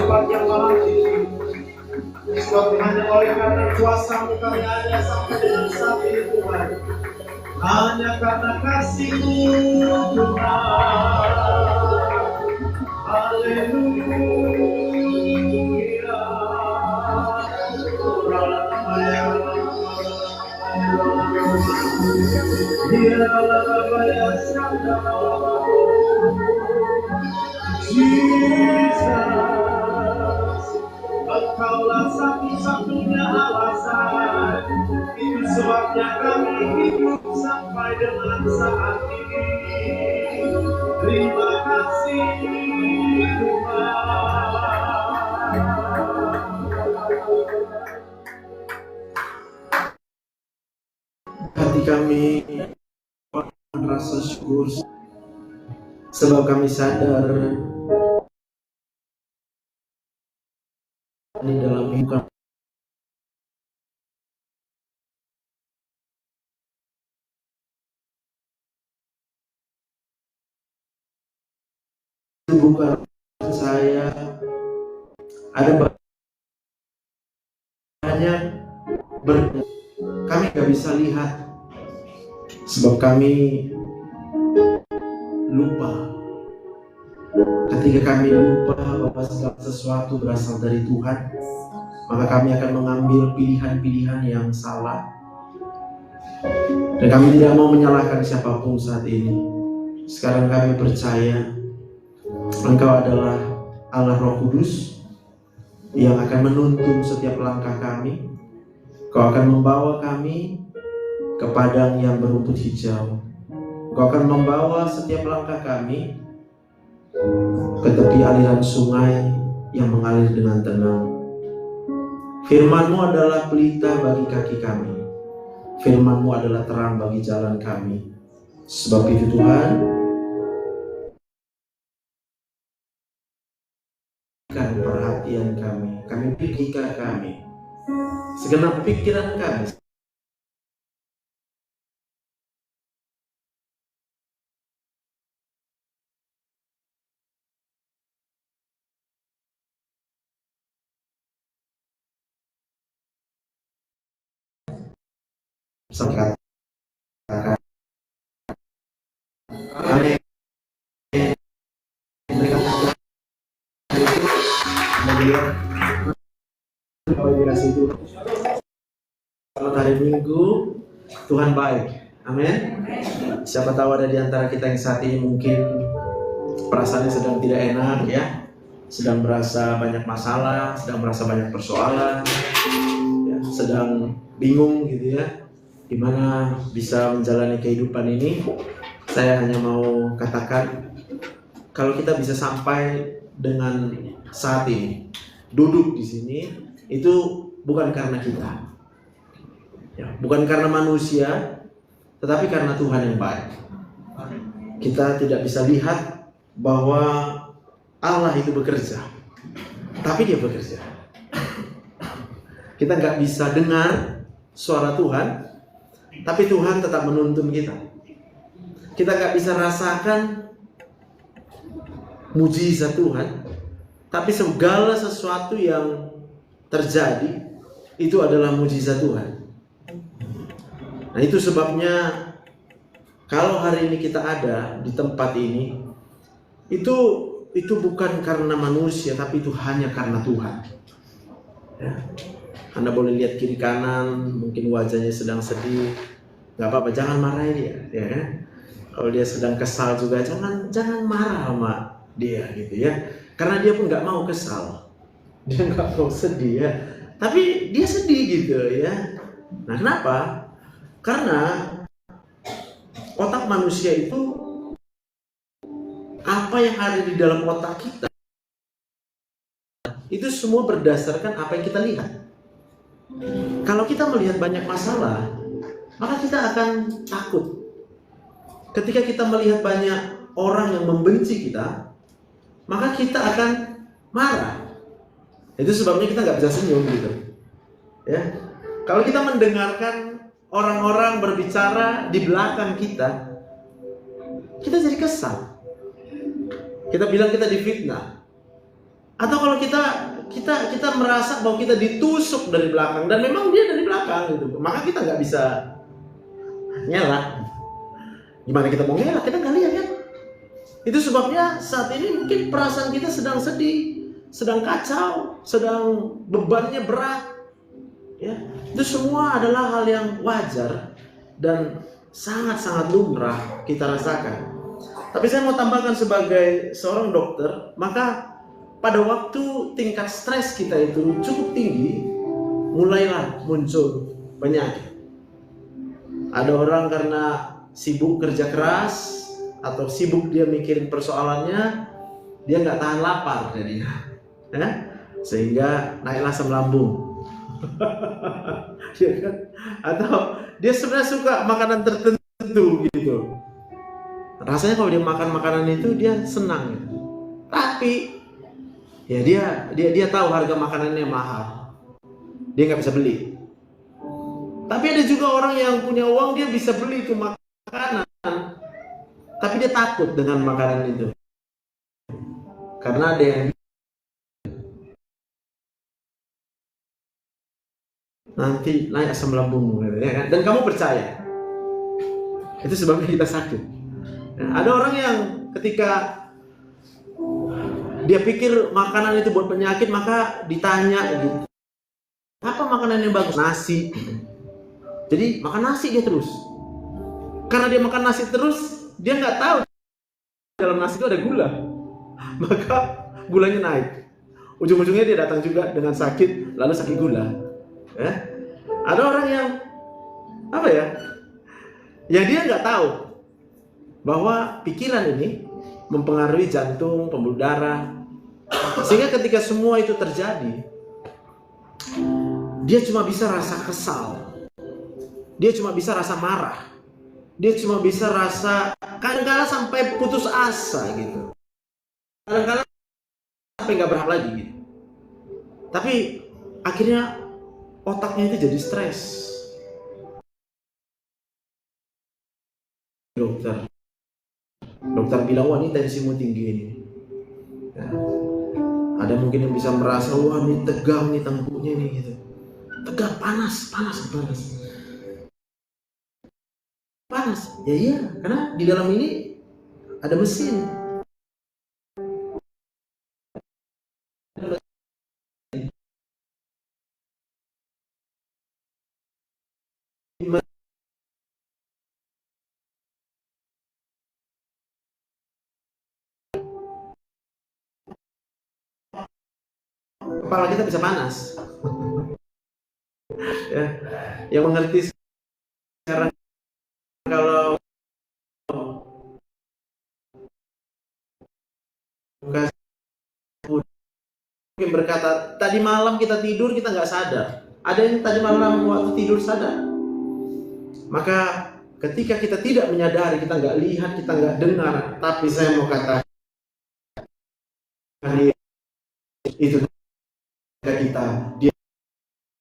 hebat yang maha tinggi. Sebab hanya oleh karena kuasa karyanya sampai dengan saat ini Tuhan, hanya karena kasih-Mu Tuhan. Haleluya. Jesus, Engkaulah satu-satunya alasan. Itu sebabnya kami hidup sampai dengan saat ini. Terima kasih Tuhan. Hati kami merasa syukur sebab kami sadar di dalam hidup itu bukan saya, ada banyak kami gak bisa lihat sebab kami lupa. Ketika kami lupa bahwa segala sesuatu berasal dari Tuhan, maka kami akan mengambil pilihan-pilihan yang salah. Dan kami tidak mau menyalahkan siapapun saat ini. Sekarang kami percaya Engkau adalah Allah Roh Kudus yang akan menuntun setiap langkah kami. Kau akan membawa kami ke padang yang berumput hijau. Kau akan membawa setiap langkah kami ke tepi aliran sungai yang mengalir dengan tenang. Firman-Mu adalah pelita bagi kaki kami. Firman-Mu adalah terang bagi jalan kami. Sebab itu Tuhan, berikan perhatian kami pikirkan kami, segenap pikiran kami. Sampai katakan amin. Selamat hari Minggu, Tuhan baik, amin. Siapa tahu ada di antara kita yang saat ini mungkin perasaannya sedang tidak enak ya, sedang merasa banyak masalah, sedang merasa banyak persoalan ya, sedang bingung gitu ya, gimana bisa menjalani kehidupan ini. Saya hanya mau katakan, kalau kita bisa sampai dengan saat ini, duduk di sini, itu bukan karena kita, ya, bukan karena manusia, tetapi karena Tuhan yang baik. Kita tidak bisa lihat bahwa Allah itu bekerja, tapi Dia bekerja. Kita nggak bisa dengar suara Tuhan, tapi Tuhan tetap menuntun kita. Kita gak bisa rasakan mujizat Tuhan, tapi segala sesuatu yang terjadi itu adalah mujizat Tuhan. Nah, itu sebabnya kalau hari ini kita ada di tempat ini, itu bukan karena manusia, tapi itu hanya karena Tuhan. Ya. Anda boleh lihat kiri kanan, mungkin wajahnya sedang sedih. Gak apa-apa, jangan marahin dia, ya kan? Kalau dia sedang kesal juga, jangan marah sama dia gitu ya. Karena dia pun nggak mau kesal, dia nggak mau sedih ya. Tapi dia sedih gitu ya. Nah, kenapa? Karena otak manusia itu, apa yang ada di dalam otak kita, itu semua berdasarkan apa yang kita lihat. Kalau kita melihat banyak masalah, maka kita akan takut. Ketika kita melihat banyak orang yang membenci kita, maka kita akan marah. Itu sebabnya kita nggak bisa senyum gitu. Ya, kalau kita mendengarkan orang-orang berbicara di belakang kita jadi kesal. Kita bilang kita difitnah. Atau kalau kita merasa bahwa kita ditusuk dari belakang dan memang dia dari belakang gitu, maka kita nggak bisa ngelak. Gimana kita mau ngelak? Kita nggak lihat kan? Itu sebabnya saat ini mungkin perasaan kita sedang sedih, sedang kacau, sedang bebannya berat. Ya, itu semua adalah hal yang wajar dan sangat-sangat lumrah kita rasakan. Tapi saya mau tambahkan sebagai seorang dokter, maka pada waktu tingkat stres kita itu cukup tinggi, mulailah muncul penyakit. Ada orang karena sibuk kerja keras atau sibuk dia mikirin persoalannya, dia nggak tahan lapar jadinya, sehingga naiklah asam lambung. Ya kan? Atau dia sebenarnya suka makanan tertentu gitu. Rasanya kalau dia makan makanan itu dia senang gitu. Tapi ya dia tahu harga makanannya mahal. Dia nggak bisa beli. Tapi ada juga orang yang punya uang, dia bisa beli itu makanan. Tapi dia takut dengan makanan itu. Karena ada yang nanti naik asam lambung, ya kan? Dan kamu percaya. Itu sebabnya kita sakit. Nah, ada orang yang ketika dia pikir makanan itu buat penyakit, maka ditanya gitu, apa makanan yang bagus? Nasi. Jadi makan nasi dia terus. Karena dia makan nasi terus, dia nggak tahu dalam nasi itu ada gula. Maka gulanya naik. Ujung-ujungnya dia datang juga dengan sakit, lalu sakit gula. Ada orang yang apa ya? Ya dia nggak tahu bahwa pikiran ini mempengaruhi jantung, pembuluh darah, sehingga ketika semua itu terjadi, dia cuma bisa rasa kesal, dia cuma bisa rasa marah, dia cuma bisa rasa kadang-kadang sampai putus asa gitu, kadang-kadang sampai nggak berharap lagi gitu. Tapi akhirnya otaknya itu jadi stres. Dokter bilang, wah ini tensimu tinggi ini. Ya. Ada mungkin yang bisa merasa, wah ini tegang nih tengkuknya nih gitu. Tegang, panas. Ya iya, karena di dalam ini ada mesin. Kepala kita bisa panas. Ya, yang mengerti sekarang kalau mungkin berkata, tadi malam kita tidur kita nggak sadar. Ada yang tadi malam waktu tidur sadar. Maka ketika kita tidak menyadari, kita nggak lihat, kita nggak dengar, tapi saya mau katakan itu kita dia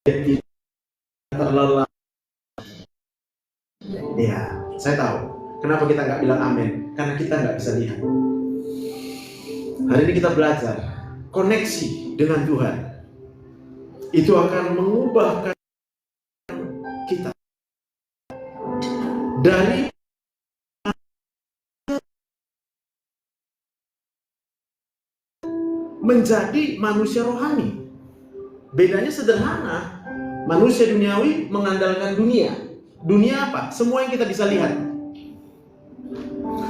tidak terlelap. Ya, saya tahu. Kenapa kita nggak bilang amin? Karena kita nggak bisa lihat. Hari ini kita belajar koneksi dengan Tuhan. Itu akan mengubahkan kita dari menjadi manusia rohani. Bedanya sederhana. Manusia duniawi mengandalkan dunia. Dunia apa? Semua yang kita bisa lihat.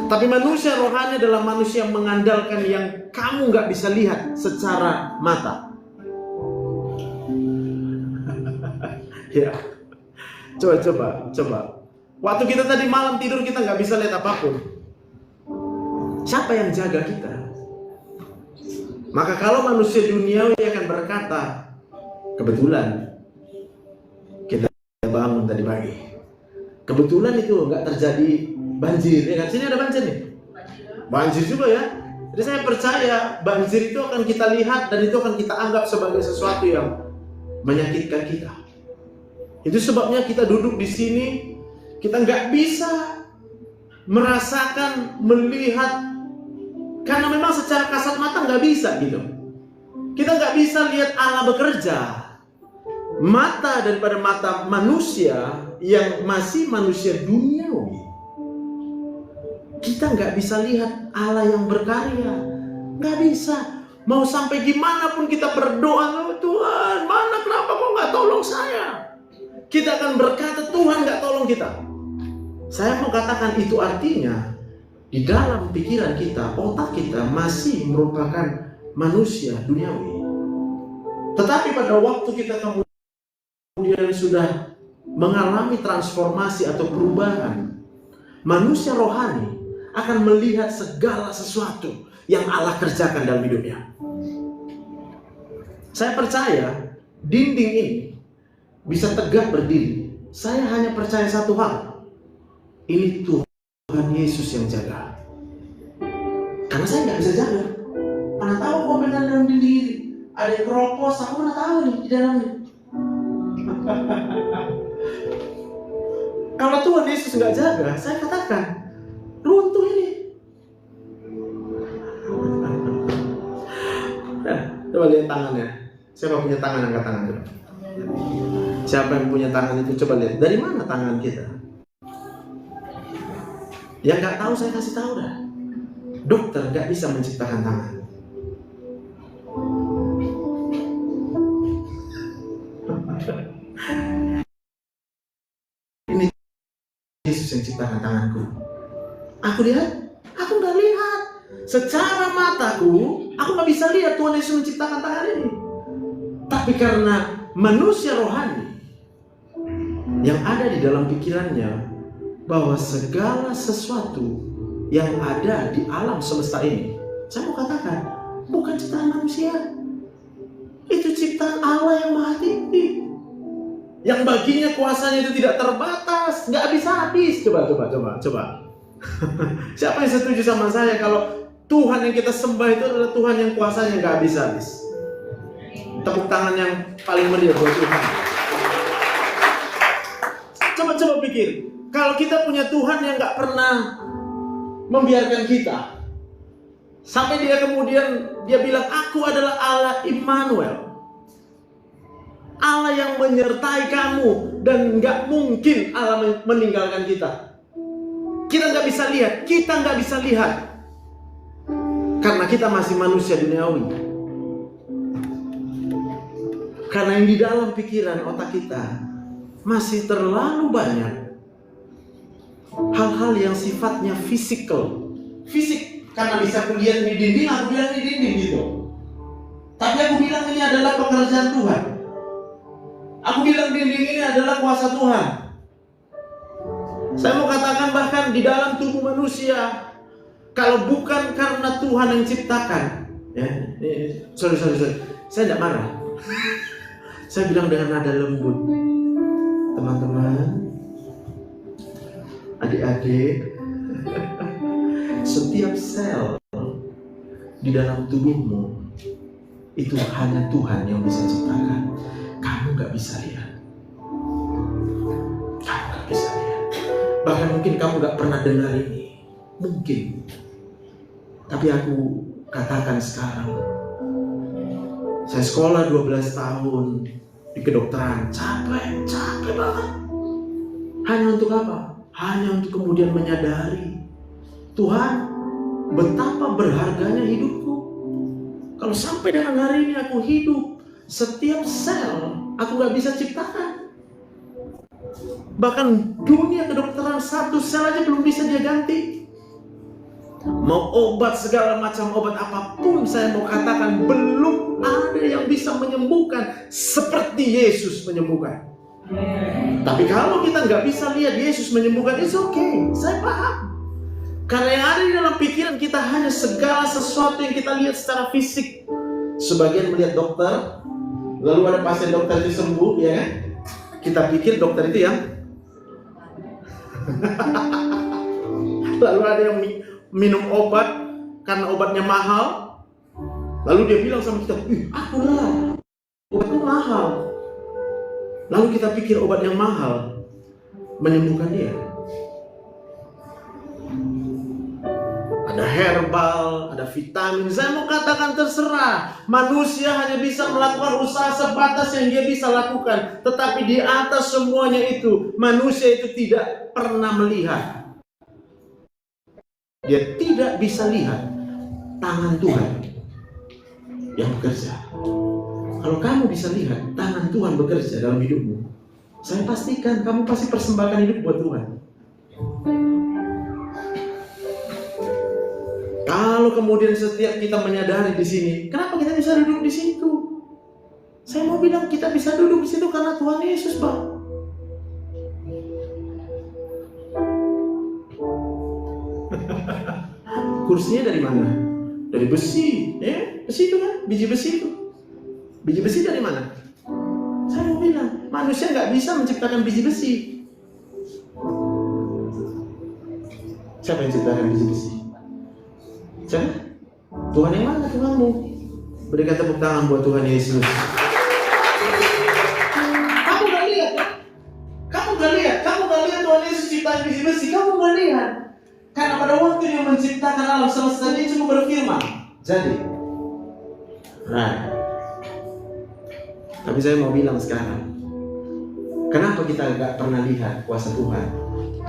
Tapi manusia rohani adalah manusia yang mengandalkan yang kamu nggak bisa lihat secara mata. Ya, coba. Waktu kita tadi malam tidur kita nggak bisa lihat apapun. Siapa yang jaga kita? Maka kalau manusia duniawi akan berkata, kebetulan kita bangun tadi pagi. Kebetulan itu nggak terjadi banjir, ya kan? Sini ada banjir nih. Banjir juga ya. Jadi saya percaya banjir itu akan kita lihat dan itu akan kita anggap sebagai sesuatu yang menyakitkan kita. Itu sebabnya kita duduk di sini, kita nggak bisa merasakan, melihat, karena memang secara kasat mata nggak bisa gitu. Kita nggak bisa lihat Allah bekerja. Mata daripada mata manusia yang masih manusia duniawi, kita nggak bisa lihat Allah yang berkarya. Nggak bisa. Mau sampai gimana pun kita berdoa, oh, Tuhan, mana kenapa kok nggak tolong saya? Kita akan berkata, Tuhan nggak tolong kita. Saya mau katakan itu artinya di dalam pikiran kita, otak kita masih merupakan manusia duniawi. Tetapi pada waktu kita kemudian sudah mengalami transformasi atau perubahan, manusia rohani akan melihat segala sesuatu yang Allah kerjakan dalam hidupnya. Saya percaya dinding ini bisa tegak berdiri. Saya hanya percaya satu hal. Ini Tuhan Yesus yang jaga. Karena saya nggak bisa jaga. Mana tahu kok benar dalam dinding ini ada yang keropos, aku mana tahu nih di dalamnya. Kalau Tuhan Yesus nggak jaga, saya katakan runtuh ini. Coba lihat tangannya. Siapa punya tangan, angkat tangan dulu. Siapa yang punya tangan itu, coba lihat dari mana tangan kita. Yang nggak tahu saya kasih tahu dah. Dokter nggak bisa menciptakan tangan. Ini Yesus yang ciptakan tanganku. Aku lihat, aku nggak lihat. Secara mataku, aku nggak bisa lihat Tuhan Yesus menciptakan tangan ini. Tapi karena manusia rohani yang ada di dalam pikirannya bahwa segala sesuatu yang ada di alam semesta ini, saya mau katakan, bukan ciptaan manusia. Itu ciptaan Allah yang Maha Tinggi, yang baginya kuasanya itu tidak terbatas, nggak habis-habis. Coba. Siapa yang setuju sama saya kalau Tuhan yang kita sembah itu adalah Tuhan yang kuasanya nggak habis-habis? Tepuk tangan yang paling meriah buat Tuhan. Coba pikir, kalau kita punya Tuhan yang nggak pernah membiarkan kita, sampai dia kemudian dia bilang, aku adalah Allah Immanuel, Allah yang menyertai kamu, dan nggak mungkin Allah meninggalkan kita. Kita nggak bisa lihat, karena kita masih manusia duniawi. Karena yang di dalam pikiran otak kita masih terlalu banyak hal-hal yang sifatnya fisikal. Fisik, karena bisa aku lihat ini dinding, aku bilang ini dinding gitu. Tapi aku bilang ini adalah pekerjaan Tuhan. Aku bilang dinding ini adalah kuasa Tuhan. Saya mau katakan bahkan di dalam tubuh manusia, kalau bukan karena Tuhan yang ciptakan, ya, sorry, saya tidak marah. Saya bilang dengan nada lembut, teman-teman, adik-adik, setiap sel di dalam tubuhmu itu hanya Tuhan yang bisa ciptakan. Kamu gak bisa lihat. Bahkan mungkin kamu gak pernah dengar ini. Mungkin. Tapi aku katakan sekarang, saya sekolah 12 tahun di kedokteran, capek banget. Hanya untuk apa? Hanya untuk kemudian menyadari, Tuhan, betapa berharganya hidupku. Kalau sampai dengan hari ini aku hidup, setiap sel aku gak bisa ciptakan. Bahkan dunia kedokteran, satu sel aja belum bisa dia ganti. Mau obat, segala macam obat apapun, saya mau katakan belum ada yang bisa menyembuhkan seperti Yesus menyembuhkan. Tapi kalau kita nggak bisa lihat Yesus menyembuhkan, it's okay, saya paham. Karena yang ada di dalam pikiran kita hanya segala sesuatu yang kita lihat secara fisik. Sebagian melihat dokter, lalu ada pasien dokter itu sembuh, ya kan? Kita pikir dokter itu yang lalu ada yang minum obat karena obatnya mahal, lalu dia bilang sama kita, aku lah, obatnya mahal. Lalu kita pikir obat yang mahal menyembuhkan dia. ada herbal, ada vitamin. Saya mau katakan terserah. Manusia hanya bisa melakukan usaha sebatas yang dia bisa lakukan. Tetapi di atas semuanya itu, manusia itu tidak pernah melihat. Dia tidak bisa lihat tangan Tuhan yang bekerja. Kalau kamu bisa lihat tangan Tuhan bekerja dalam hidupmu, saya pastikan kamu pasti persembahkan hidup buat Tuhan. Kalau kemudian setiap kita menyadari di sini, kenapa kita bisa duduk di situ? Saya mau bilang kita bisa duduk di situ karena Tuhan Yesus, Pak. Kursinya dari mana? Dari besi, besi itu kan, biji besi itu. Biji besi dari mana? Saya mau bilang, manusia nggak bisa menciptakan biji besi. Siapa yang menciptakan biji besi? Siapa? Tuhan yang mana? Tuhanmu. Berikan tepuk tangan buat Tuhan Yesus. Kamu gak lihat kan? Kamu gak lihat Tuhan Yesus ciptakan biji besi. Kamu gak lihat. Karena pada waktu dia menciptakan alam semesta, dia cuma berfirman, jadi. Nah, tapi saya mau bilang sekarang, kenapa kita gak pernah lihat kuasa Tuhan?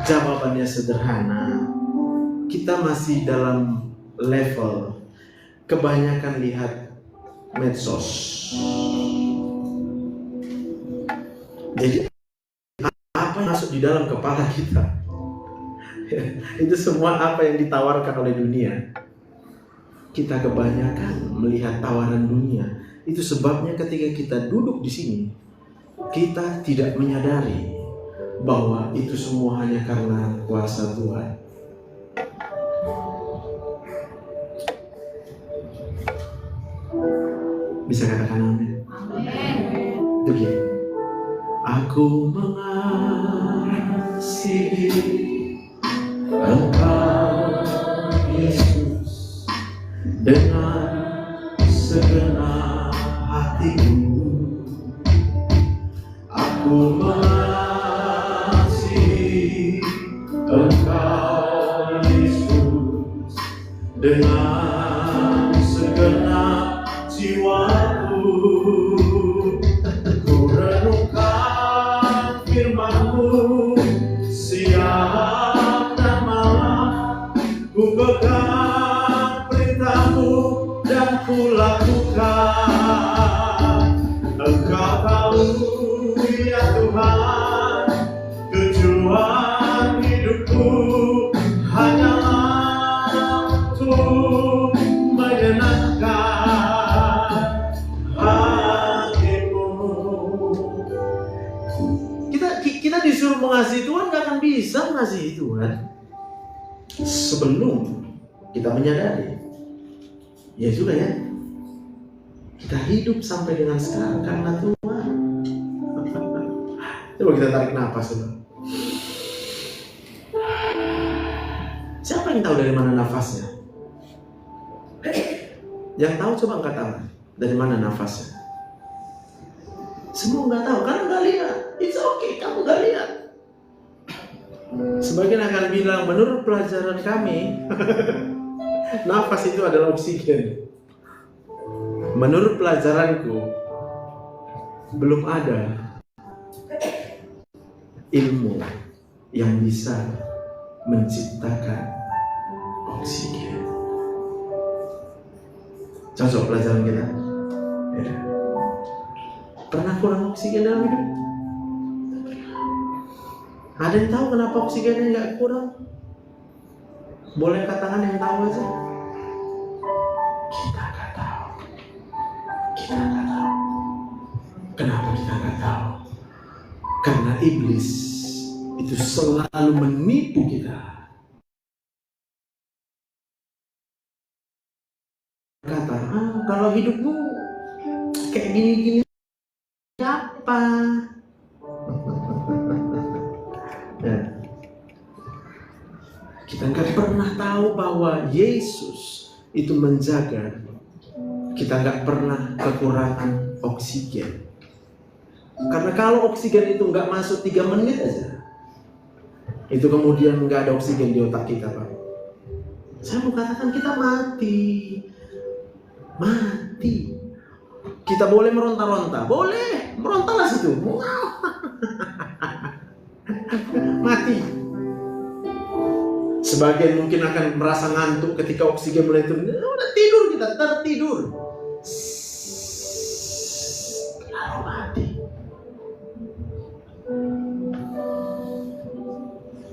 Jawabannya sederhana. Kita masih dalam level kebanyakan lihat medsos. Jadi apa yang masuk di dalam kepala kita? Itu semua apa yang ditawarkan oleh dunia. Kita kebanyakan melihat tawaran dunia. Itu sebabnya ketika kita duduk di sini, kita tidak menyadari bahwa itu semua hanya karena kuasa Tuhan. Bisa katakan amin? Amin. Begini, aku mengasihi Engkau Yesus dengan segenap hatiku. Aku mengasihi Engkau Yesus dengan segenap jiwaku. Ku renungkan firman-Mu siang dan malam, ku pegang perintah-Mu dan ku lakukan. Engkau tahu ya Tuhan, tujuan hidupku hanyalah untuk menyenangkan hatimu. Kita disuruh mengasihi Tuhan, gak akan bisa mengasihi Tuhan sebelum kita menyadari. Ya juga ya, kita hidup sampai dengan sekarang karena Tuhan. Coba kita tarik nafas dulu. Siapa yang tahu dari mana nafasnya? Yang tahu coba angkat tangan. Dari mana nafasnya? Semua nggak tahu, karena nggak lihat. It's okay, kamu nggak lihat. Sebagian akan bilang, menurut pelajaran kami, nafas itu adalah oksigen. Menurut pelajaranku, belum ada ilmu yang bisa menciptakan oksigen. Cocok pelajaran kita? Ya. Pernah kurang oksigen dalam hidup? Ada yang tahu kenapa oksigennya nggak kurang? Boleh angkat tangan yang tahu aja. Kita nggak tahu. Kenapa kita nggak tahu? Karena iblis itu selalu menipu kita. Kata, kalau hidupmu kayak gini-gini apa? Ya. Kita nggak pernah tahu bahwa Yesus itu menjaga. Kita nggak pernah kekurangan oksigen. Karena kalau oksigen itu nggak masuk 3 menit aja, itu kemudian nggak ada oksigen di otak kita, Pak. Saya mau katakan kita mati. Kita boleh meronta-ronta, boleh merontalah situ. Mati. Sebagian mungkin akan merasa ngantuk ketika oksigen mulai turun. Udah tidur, kita tertidur. Lalu mati.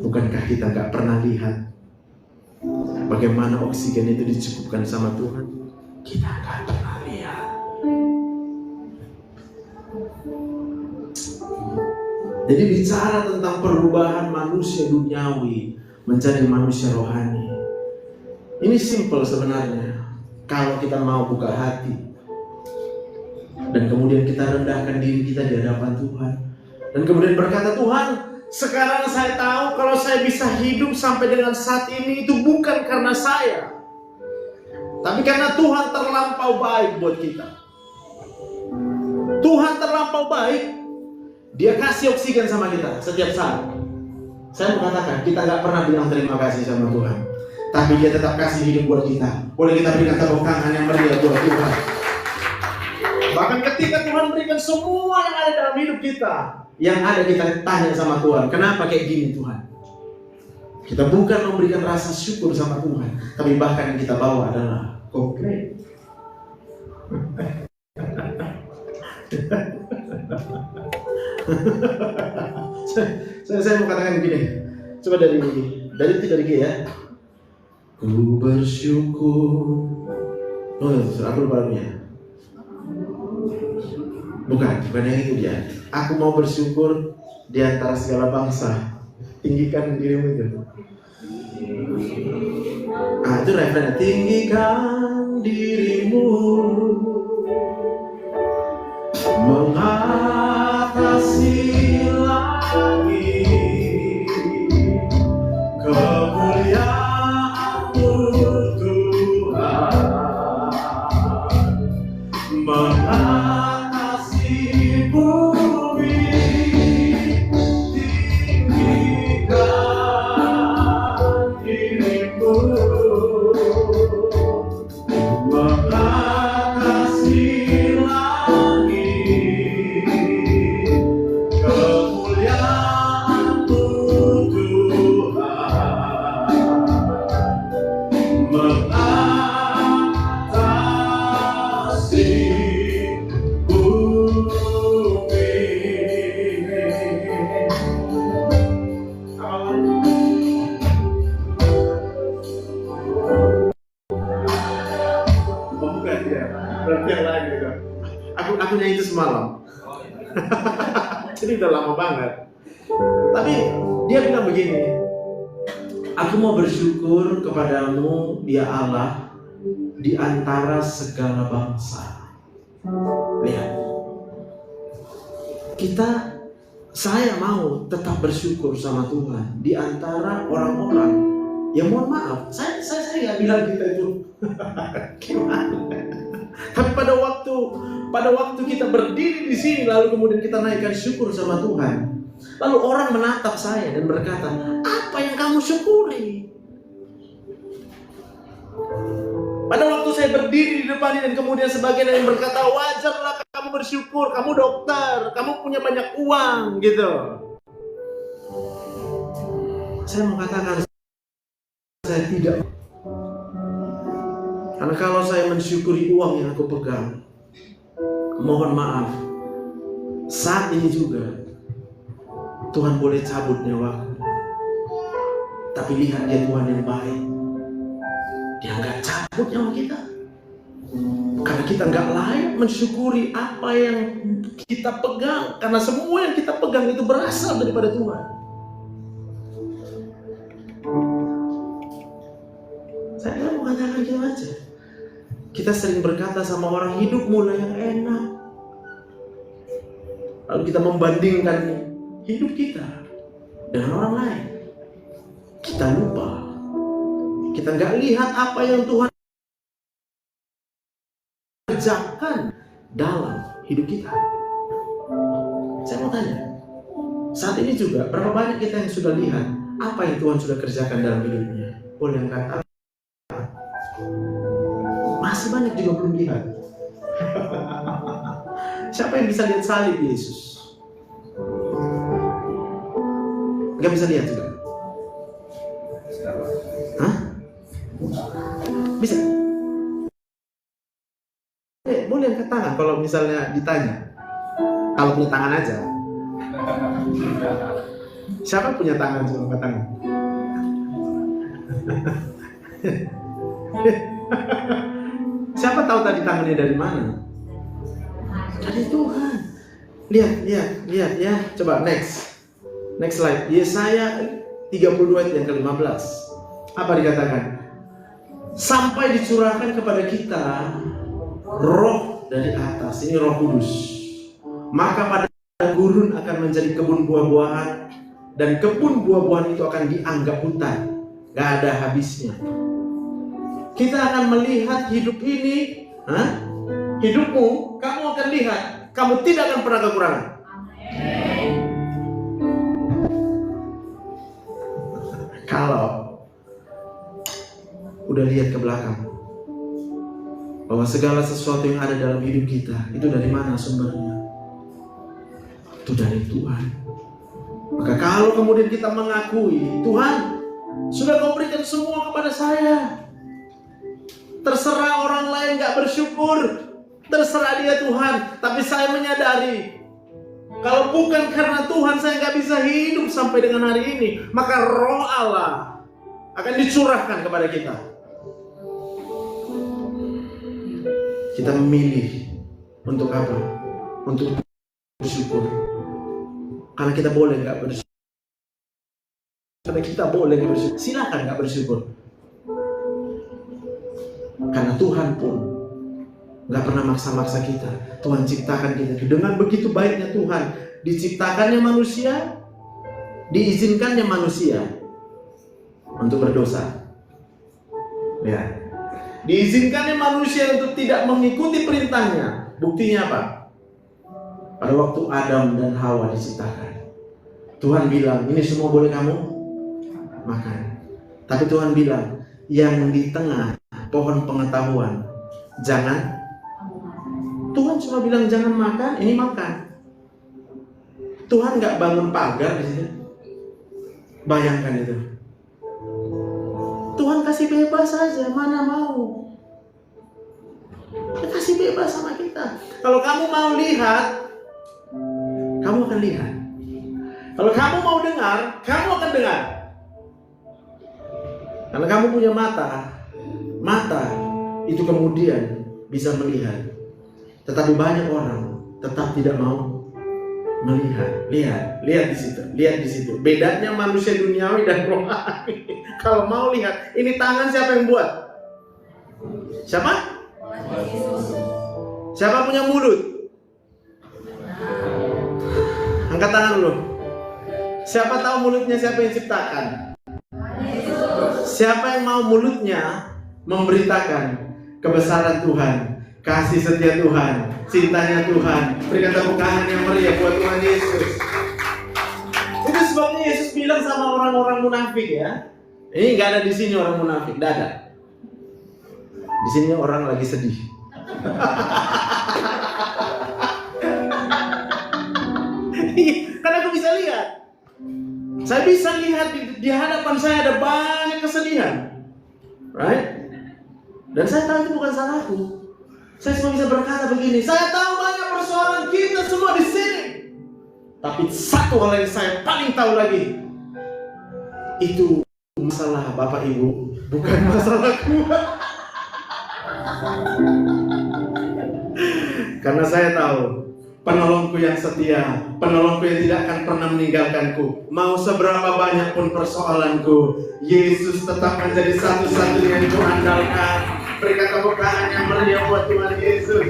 Bukankah kita nggak pernah lihat bagaimana oksigen itu dicukupkan sama Tuhan? Kita nggak pernah lihat. Jadi bicara tentang perubahan manusia duniawi menjadi manusia rohani, ini simple sebenarnya. Kalau kita mau buka hati dan kemudian kita rendahkan diri kita di hadapan Tuhan, dan kemudian berkata, Tuhan, sekarang saya tahu kalau saya bisa hidup sampai dengan saat ini itu bukan karena saya, tapi karena Tuhan terlampau baik buat kita. Tuhan terlampau baik. Dia kasih oksigen sama kita setiap saat. Saya mengatakan kita nggak pernah bilang terima kasih sama Tuhan, tapi Dia tetap kasih hidup buat kita. Boleh kita berikan tepuk tangan yang meriah buat Tuhan. Bahkan ketika Tuhan berikan semua yang ada dalam hidup kita, yang ada kita tanya sama Tuhan, kenapa kayak gini Tuhan? Kita bukan memberikan rasa syukur sama Tuhan, tapi bahkan yang kita bawa adalah komplain. Saya mau katakan begini. Coba dari G ya. Ku bersyukur. Aku lupa lagunya. Bukan yang itu dia. Aku mau bersyukur di antara segala bangsa. Tinggikan dirimu itu. Itu referennya. Tinggikan dirimu mengatasi langit, kemuliaan-Mu Tuhan mengatasi bumi, tinggikan dirimu mengatasi aku nyanyi itu semalam. Jadi udah lama banget. Tapi dia bilang begini, aku mau bersyukur kepadamu ya Allah di antara segala bangsa. Lihat, saya mau tetap bersyukur sama Tuhan di antara orang-orang yang mohon maaf, saya nggak bilang kita itu gimana. Tapi pada waktu kita berdiri di sini lalu kemudian kita naikkan syukur sama Tuhan, lalu orang menatap saya dan berkata, apa yang kamu syukuri? Pada waktu saya berdiri di depan ini dan kemudian sebagian yang berkata, wajarlah kamu bersyukur, kamu dokter, kamu punya banyak uang gitu. Saya mau katakan saya tidak. Karena kalau saya mensyukuri uang yang aku pegang, mohon maaf, saat ini juga Tuhan boleh cabut nyawaku. Tapi lihat dia Tuhan yang baik. Dia nggak cabut nyawa kita. Karena kita nggak layak mensyukuri apa yang kita pegang. Karena semua yang kita pegang itu berasal daripada Tuhan. Saya mau katakan gitu aja. Kita sering berkata sama orang, hidup mulai yang enak. Lalu kita membandingkan hidup kita dengan orang lain. Kita lupa. Kita nggak lihat apa yang Tuhan kerjakan dalam hidup kita. Saya mau tanya, saat ini juga berapa banyak kita yang sudah lihat apa yang Tuhan sudah kerjakan dalam hidupnya? Boleh angkat Masih banyak juga belum lihat. Siapa yang bisa lihat salib Yesus? Gak bisa lihat juga? Hah? Bisa? Boleh angkat tangan kalau misalnya ditanya. Kalau punya tangan aja. Siapa punya tangan? Coba angkat tangan. Siapa tahu tadi tangannya dari mana? Dari Tuhan. Lihat ya. Coba next slide. Yesaya 32 ayat yang ke-15. Apa dikatakan? Sampai dicurahkan kepada kita roh dari atas. Ini Roh Kudus. Maka pada gurun akan menjadi kebun buah-buahan, dan kebun buah-buahan itu akan dianggap hutan. Gak ada habisnya. Kita akan melihat hidup ini, hidupmu, kamu akan lihat, kamu tidak akan pernah kekurangan. Kalau udah lihat ke belakang, bahwa segala sesuatu yang ada dalam hidup kita, itu dari mana sumbernya? Itu dari Tuhan. Maka kalau kemudian kita mengakui, Tuhan, sudah kau berikan semua kepada saya. Terserah orang lain gak bersyukur, terserah dia Tuhan. Tapi saya menyadari, kalau bukan karena Tuhan saya gak bisa hidup sampai dengan hari ini. Maka Roh Allah akan dicurahkan kepada kita. Kita memilih untuk apa? Untuk bersyukur. Karena kita boleh gak bersyukur. Karena kita boleh gak bersyukur. Silakan gak bersyukur. Karena Tuhan pun gak pernah maksa-maksa kita. Tuhan ciptakan kita dengan begitu baiknya Tuhan. Diciptakannya manusia, diizinkannya manusia untuk berdosa. Ya. Diizinkannya manusia untuk tidak mengikuti perintahnya. Buktinya apa? Pada waktu Adam dan Hawa diciptakan, Tuhan bilang, ini semua boleh kamu makan. Tapi Tuhan bilang, yang di tengah pohon pengetahuan, jangan. Tuhan cuma bilang jangan makan, ini makan. Tuhan gak bangun pagar di situ. Bayangkan itu. Tuhan kasih bebas saja, mana mau. Dia kasih bebas sama kita. Kalau kamu mau lihat, kamu akan lihat. Kalau kamu mau dengar, kamu akan dengar. Karena kamu punya mata itu kemudian bisa melihat. Tetapi banyak orang tetap tidak mau melihat. Lihat di situ. Bedanya manusia duniawi dan rohani. Kalau mau lihat, ini tangan siapa yang buat? Siapa? Siapa punya mulut? Angkat tangan dulu. Siapa tahu mulutnya siapa yang ciptakan? Siapa yang mau mulutnya memberitakan kebesaran Tuhan, kasih setia Tuhan, cintanya Tuhan? Berikan tepuk tangan yang meriah buat Tuhan Yesus. Itu sebabnya Yesus bilang sama orang-orang munafik ya. Ini nggak ada di sini orang munafik, nggak ada. Di sini orang lagi sedih. Karena aku bisa lihat. Saya bisa lihat di hadapan saya ada banyak kesedihan. Right? Dan saya tahu itu bukan salahku. Saya cuma bisa berkata begini, saya tahu banyak persoalan kita semua di sini. Tapi satu hal yang saya paling tahu lagi, itu masalah Bapak Ibu, bukan masalahku. Karena saya tahu penolongku yang setia, penolongku yang tidak akan pernah meninggalkanku. Mau seberapa banyak pun persoalanku, Yesus tetap menjadi satu-satunya yang kuandalkan. Berikan tepuk tangan yang meriah buat Tuhan Yesus.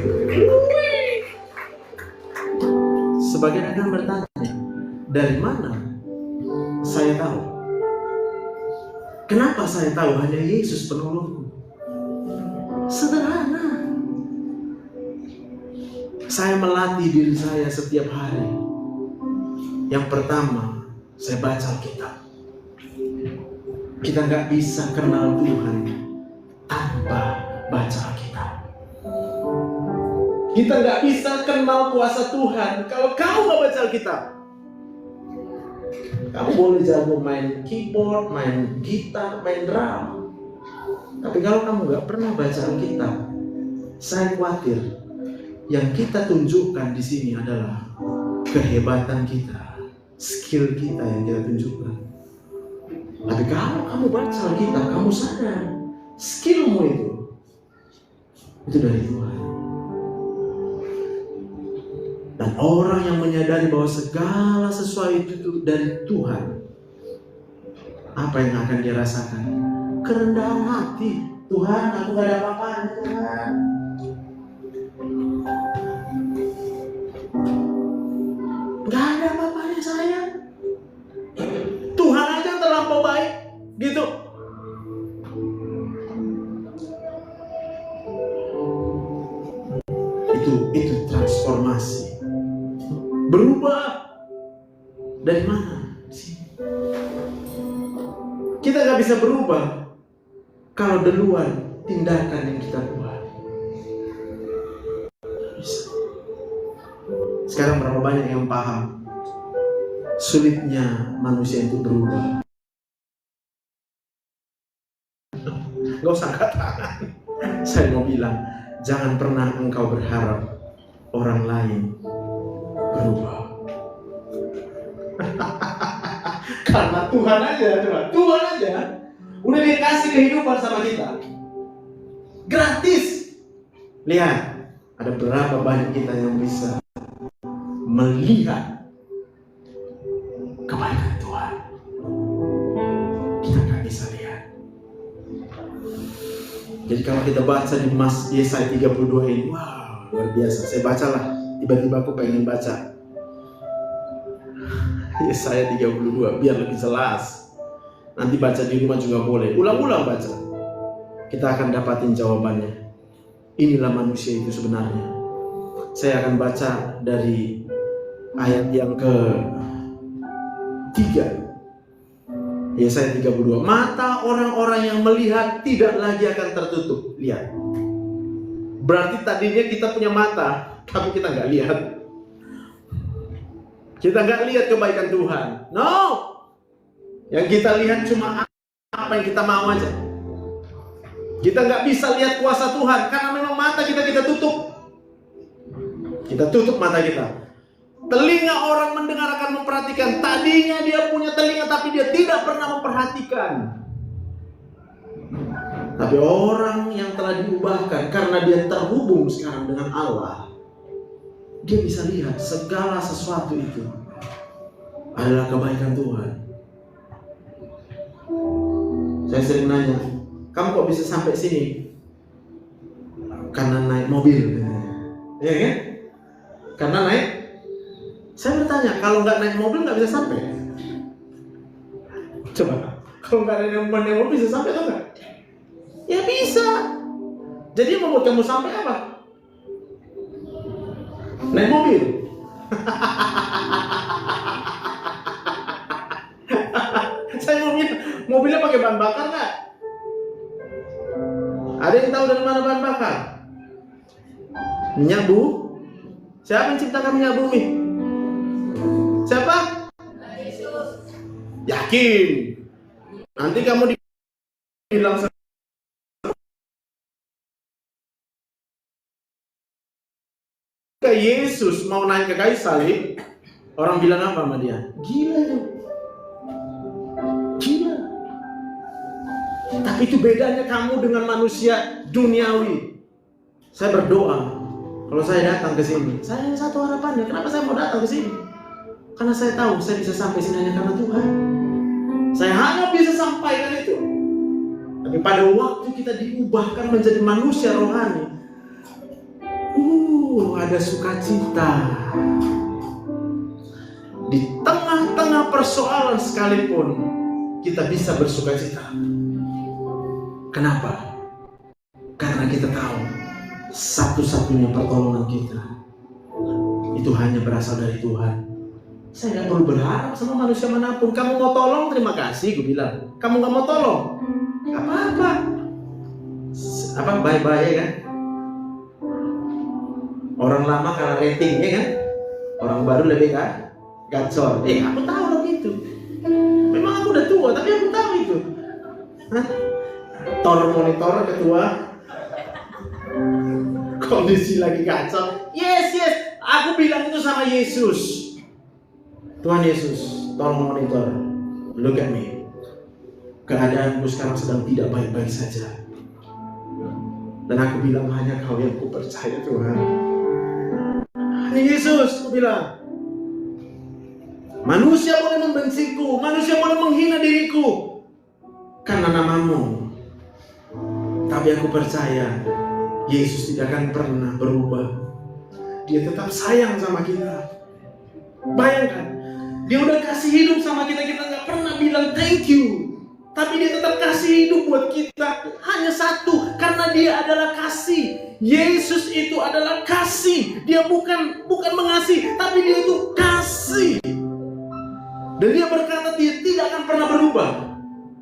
Sebagian akan bertanya, dari mana saya tahu? Kenapa saya tahu hanya Yesus penolongku? Sederhana. Saya melatih diri saya setiap hari. Yang pertama, saya baca Alkitab. Kita nggak bisa kenal Tuhan tanpa baca Alkitab. Kita nggak bisa kenal kuasa Tuhan kalau kamu nggak baca Alkitab. Kamu boleh jago main keyboard, main gitar, main drum, tapi kalau kamu nggak pernah baca Alkitab, saya khawatir yang kita tunjukkan di sini adalah kehebatan kita, skill kita yang kita tunjukkan. Tapi kalau kamu baca Alkitab, kamu sadar skillmu itu dari Tuhan. Dan orang yang menyadari bahwa segala sesuatu itu dari Tuhan, apa yang akan dia rasakan? Kerendahan hati. Tuhan, aku gak ada apa-apanya, Tuhan. Gak ada apa-apanya saya. Tuhan aja terlampau baik, gitu. Itu transformasi. Berubah dari mana? Kita gak bisa berubah kalau duluan tindakan yang kita buat. Bisa. Sekarang berapa banyak yang paham sulitnya manusia itu berubah? Gak usah angkat tangan. Saya mau bilang, jangan pernah engkau berharap orang lain berubah. Karena Tuhan aja udah dikasih kehidupan sama kita gratis. Lihat, ada berapa banyak kita yang bisa melihat kebaikan Tuhan. Kita gak bisa lihat. Jadi kalau kita baca di Yesaya 32 ini, wow, luar biasa. Saya bacalah, tiba-tiba aku pengen baca Yesaya 32 biar lebih jelas. Nanti baca di rumah juga boleh, ulang-ulang baca. Kita akan dapatin jawabannya. Inilah manusia itu sebenarnya. Saya akan baca dari ayat yang ke-3. Yesaya 32. Mata orang-orang yang melihat tidak lagi akan tertutup. Lihat. Berarti tadinya kita punya mata, tapi kita nggak lihat. Kita nggak lihat kebaikan Tuhan. No. Yang kita lihat cuma apa yang kita mau aja. Kita nggak bisa lihat kuasa Tuhan karena memang mata kita tutup. Kita tutup mata kita. Telinga orang mendengar akan memperhatikan. Tadinya dia punya telinga tapi dia tidak pernah memperhatikan. Tapi orang yang telah diubahkan karena dia terhubung sekarang dengan Allah, dia bisa lihat segala sesuatu itu adalah kebaikan Tuhan. Saya sering nanya, kamu kok bisa sampai sini? Karena naik mobil, ya kan? Karena naik. Saya bertanya, kalau nggak naik mobil nggak bisa sampai? Coba, kalau nggak naik mobil bisa sampai atau nggak? Ya bisa. Jadi yang membuat kamu sampai apa? Naik mobil. Saya mau minta, mobilnya pakai bahan bakar nggak? Ada yang tahu dari mana bahan bakar? Minyak bu? Siapa yang ciptakan minyak bumi? Siapa? Yesus. Yakin? Nanti kamu dibilang ke Yesus mau naik ke kayu salib, orang bilang apa sama dia? Gila itu. Gila. Tapi itu bedanya kamu dengan manusia duniawi. Saya berdoa, kalau saya datang ke sini, saya hanya satu harapannya. Kenapa saya mau datang ke sini? Karena saya tahu saya bisa sampai sini hanya karena Tuhan. Saya hanya bisa sampaikan itu. Tapi pada waktu kita diubahkan menjadi manusia rohani, ada sukacita. Di tengah-tengah persoalan sekalipun kita bisa bersukacita. Kenapa? Karena kita tahu satu-satunya pertolongan kita itu hanya berasal dari Tuhan. Saya nggak perlu berharap sama manusia manapun. Kamu mau tolong, terima kasih, gue bilang. Kamu nggak mau tolong, nggak apa-apa. bye-bye ya kan? Orang lama karena rating ya kan? Orang baru lebih gacor. Aku tahu loh itu. Memang aku udah tua, tapi aku tahu itu. Tor monitor ketua. Kondisi lagi kacau. Yes. Aku bilang itu sama Yesus. Tuhan Yesus, tolong monitor. Look at me. Keadaanku sekarang sedang tidak baik-baik saja. Dan aku bilang hanya Kau yang ku percaya Tuhan. Hanya Yesus, aku bilang. Manusia boleh membenciku, manusia boleh menghina diriku karena namamu. Tapi aku percaya Yesus tidak akan pernah berubah. Dia tetap sayang sama kita. Bayangkan, Dia udah kasih hidup sama kita, kita gak pernah bilang thank you. Tapi Dia tetap kasih hidup buat kita. Hanya satu, karena Dia adalah kasih. Yesus itu adalah kasih. Dia bukan mengasihi, tapi Dia itu kasih. Dan Dia berkata Dia tidak akan pernah berubah.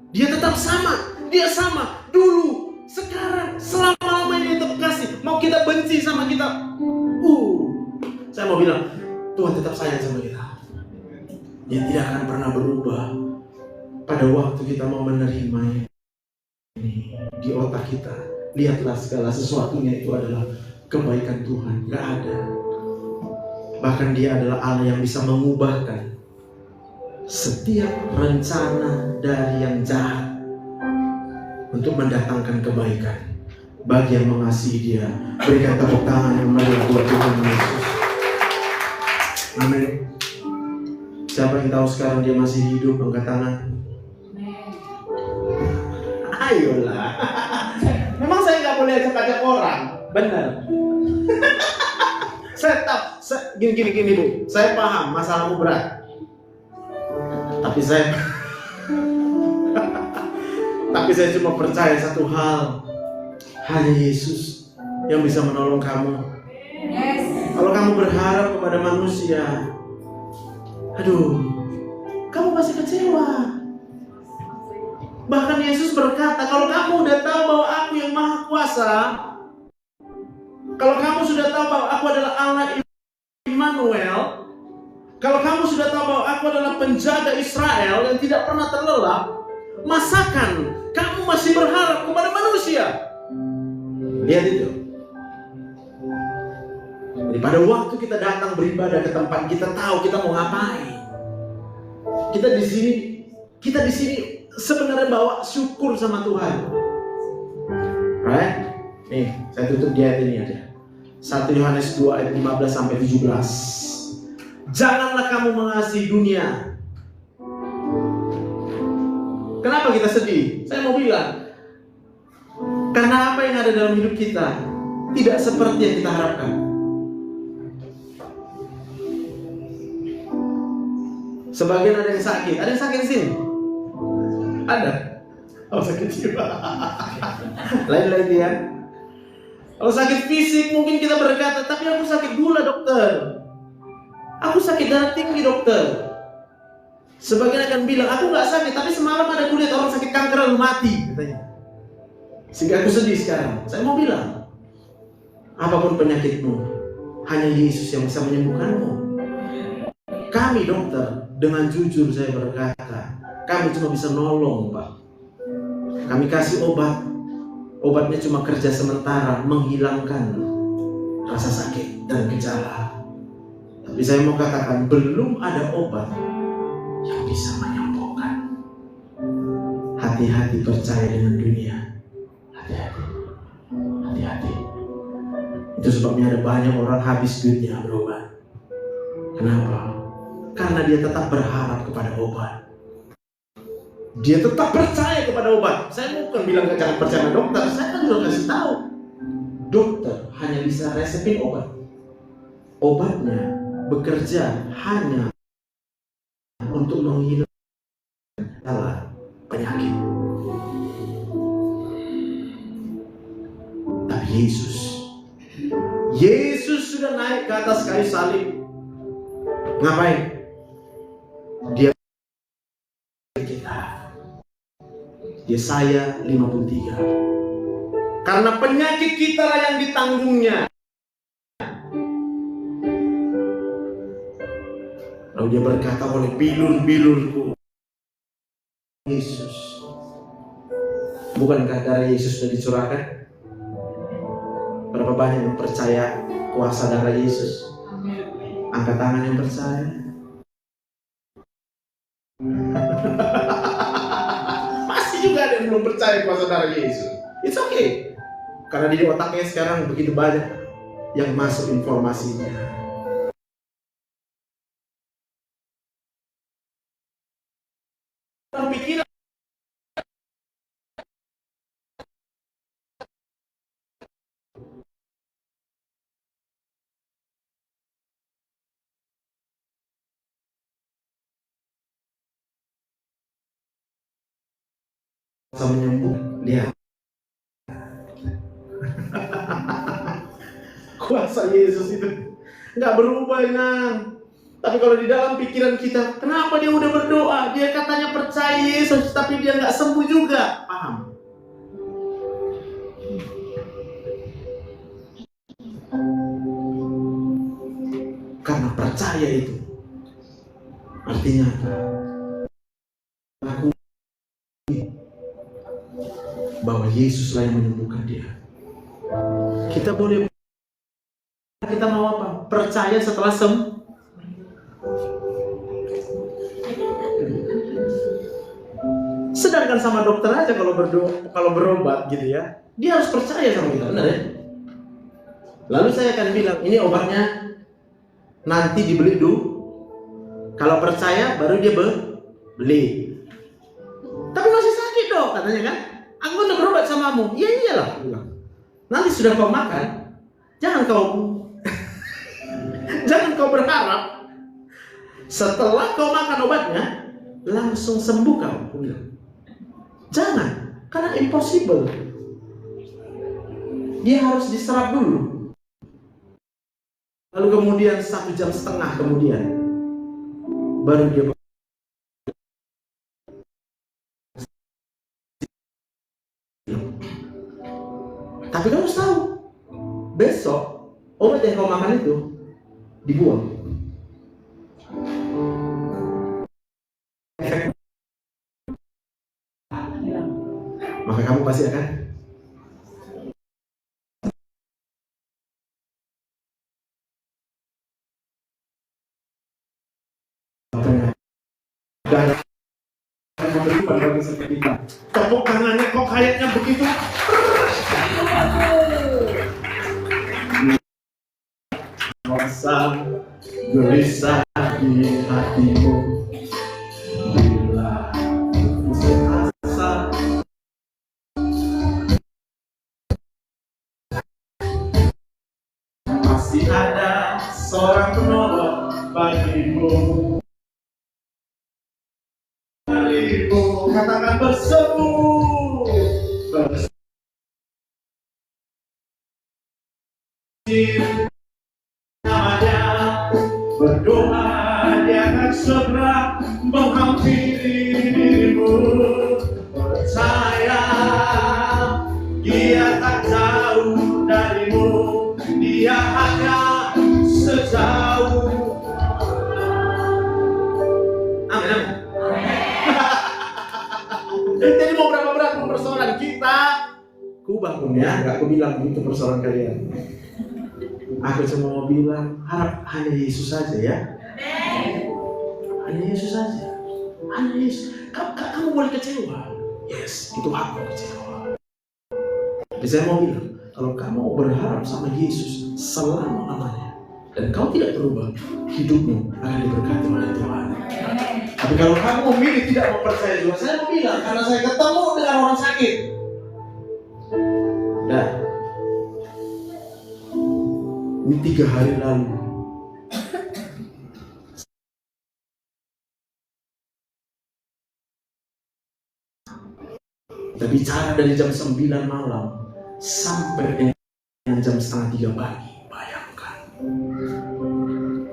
Dia tetap sama. Dia sama dulu, sekarang, selama-lamanya. Dia tetap kasih. Mau kita benci sama kita, saya mau bilang Tuhan tetap sayang sama kita. Dia tidak akan pernah berubah. Pada waktu kita mau menerima ini di otak kita, lihatlah segala sesuatunya itu adalah kebaikan Tuhan. Gak ada. Bahkan Dia adalah Allah yang bisa mengubahkan setiap rencana dari yang jahat untuk mendatangkan kebaikan bagi yang mengasihi Dia. Berikan tepuk tangan yang meriah buat Tuhan Yesus. Amin. Siapa yang tahu sekarang dia masih hidup, angkat tangan. Ayolah. Memang saya nggak boleh ajak-ajak orang, benar. Saya tahu, gini Bu. Saya paham masalahmu berat. Tapi saya cuma percaya satu hal. Hanya Yesus yang bisa menolong kamu. Yes. Kalau kamu berharap kepada manusia, kamu pasti kecewa. Bahkan Yesus berkata, kalau kamu udah tahu bahwa Aku yang Maha Kuasa, kalau kamu sudah tahu bahwa Aku adalah Allah Immanuel, kalau kamu sudah tahu bahwa Aku adalah penjaga Israel yang tidak pernah terlelap, masakan kamu masih berharap kepada manusia? Lihat itu. Jadi pada waktu kita datang beribadah ke tempat, kita tahu kita mau ngapain. Kita di sini sebenarnya bawa syukur sama Tuhan. Right? Nih, saya tutup di ayat ini aja. 1 Yohanes 2 ayat 15 sampai 17. Janganlah kamu mengasihi dunia. Kenapa kita sedih? Saya mau bilang, karena apa yang ada dalam hidup kita tidak seperti yang kita harapkan. Sebagian ada yang sakit. Ada yang sakit di sini? Ada. Oh, sakit jiwa. Lain-lain dia. Kalau sakit fisik mungkin kita berkata, tapi aku sakit gula dokter. Aku sakit darah tinggi dokter. Sebagian akan bilang, aku gak sakit, tapi semalam ada kulihat orang sakit kanker lalu mati, katanya. Sehingga aku sedih sekarang. Saya mau bilang, apapun penyakitmu, hanya Yesus yang bisa menyembuhkanmu. Kami dokter, dengan jujur saya berkata, kami cuma bisa nolong Pak. Kami kasih obat. Obatnya cuma kerja sementara, menghilangkan rasa sakit dan gejala. Tapi saya mau katakan, belum ada obat yang bisa menyembuhkan. Hati-hati percaya dengan dunia. Hati-hati. Itu sebabnya ada banyak orang habis duitnya berobat. Kenapa? Karena dia tetap berharap kepada obat. Dia tetap percaya kepada obat. Saya bukan bilang jangan percaya dokter. Saya kan juga kasih tahu, dokter hanya bisa resepin obat. Obatnya bekerja hanya untuk menghilangkan penyakit. Tapi Yesus sudah naik ke atas kayu salib. Ngapain? Dia kita. Yesaya 53. Karena penyakit kita lah yang ditanggungnya. Lalu dia berkata, oleh bilur-bilurku Yesus. Bukankah darah Yesus sudah dicurahkan? Berapa banyak yang percaya kuasa darah Yesus? Angkat tangan yang percaya. Masih juga ada yang belum percaya kuasa darah Yesus. It's okay. Karena di otaknya sekarang begitu banyak yang masuk informasinya. Pikiran menyembuh, lihat kuasa Yesus itu nggak berubah, Inang. Tapi kalau di dalam pikiran kita, kenapa dia udah berdoa, dia katanya percaya Yesus, tapi dia nggak sembuh juga, paham? Karena percaya itu artinya aku bahwa Yesuslah yang menyembuhkan dia. Kita mau apa? Percaya setelah sembuh. Sedangkan sama dokter aja kalau berobat gitu ya, dia harus percaya sama kita, benar ya? Lalu saya akan bilang, ini obatnya nanti dibeli dulu. Kalau percaya baru dia beli. Tapi masih sakit dok, katanya kan? Aku udah berobat samamu. Iya iyalah. Nanti sudah kau makan, jangan kau berharap setelah kau makan obatnya langsung sembuh kau. Jangan, karena impossible. Dia harus diserap dulu. Lalu kemudian 1,5 jam kemudian baru dia. Tapi kamu harus tahu, besok obat yang kau makan itu dibuang. Maka kamu pasti akan tepuk tangannya kok kayaknya begitu. Rasa gelisah di hatimu bila putus asa. Masih ada seorang penolong bagimu. Katakan berseru, namanya berdoa, dia akan segera menghampiri dirimu. Percaya, dia tak jauh darimu, dia hanya sejauh. Amin. Jadi mau berapa berat persoalan kita, ku bangun ya, nggak aku bilang begitu persoalan kalian. Aku cuma mau bilang, harap hanya Yesus saja ya. Hanya Yesus saja. Hanya Yesus. Kamu boleh kecewa. Yes, itu hakmu kecewa. Jadi saya mau bilang, kalau kamu berharap sama Yesus selama-lamanya dan kau tidak berubah, hidupmu akan diberkati oleh Tuhan. Tapi kalau kamu memilih tidak mempercaya juga, saya mau bilang, karena saya ketemu dengan orang sakit. Nah, ini 3 hari lalu. Kita bicara dari jam 9 malam sampai dengan jam 2:30 pagi. Bayangkan.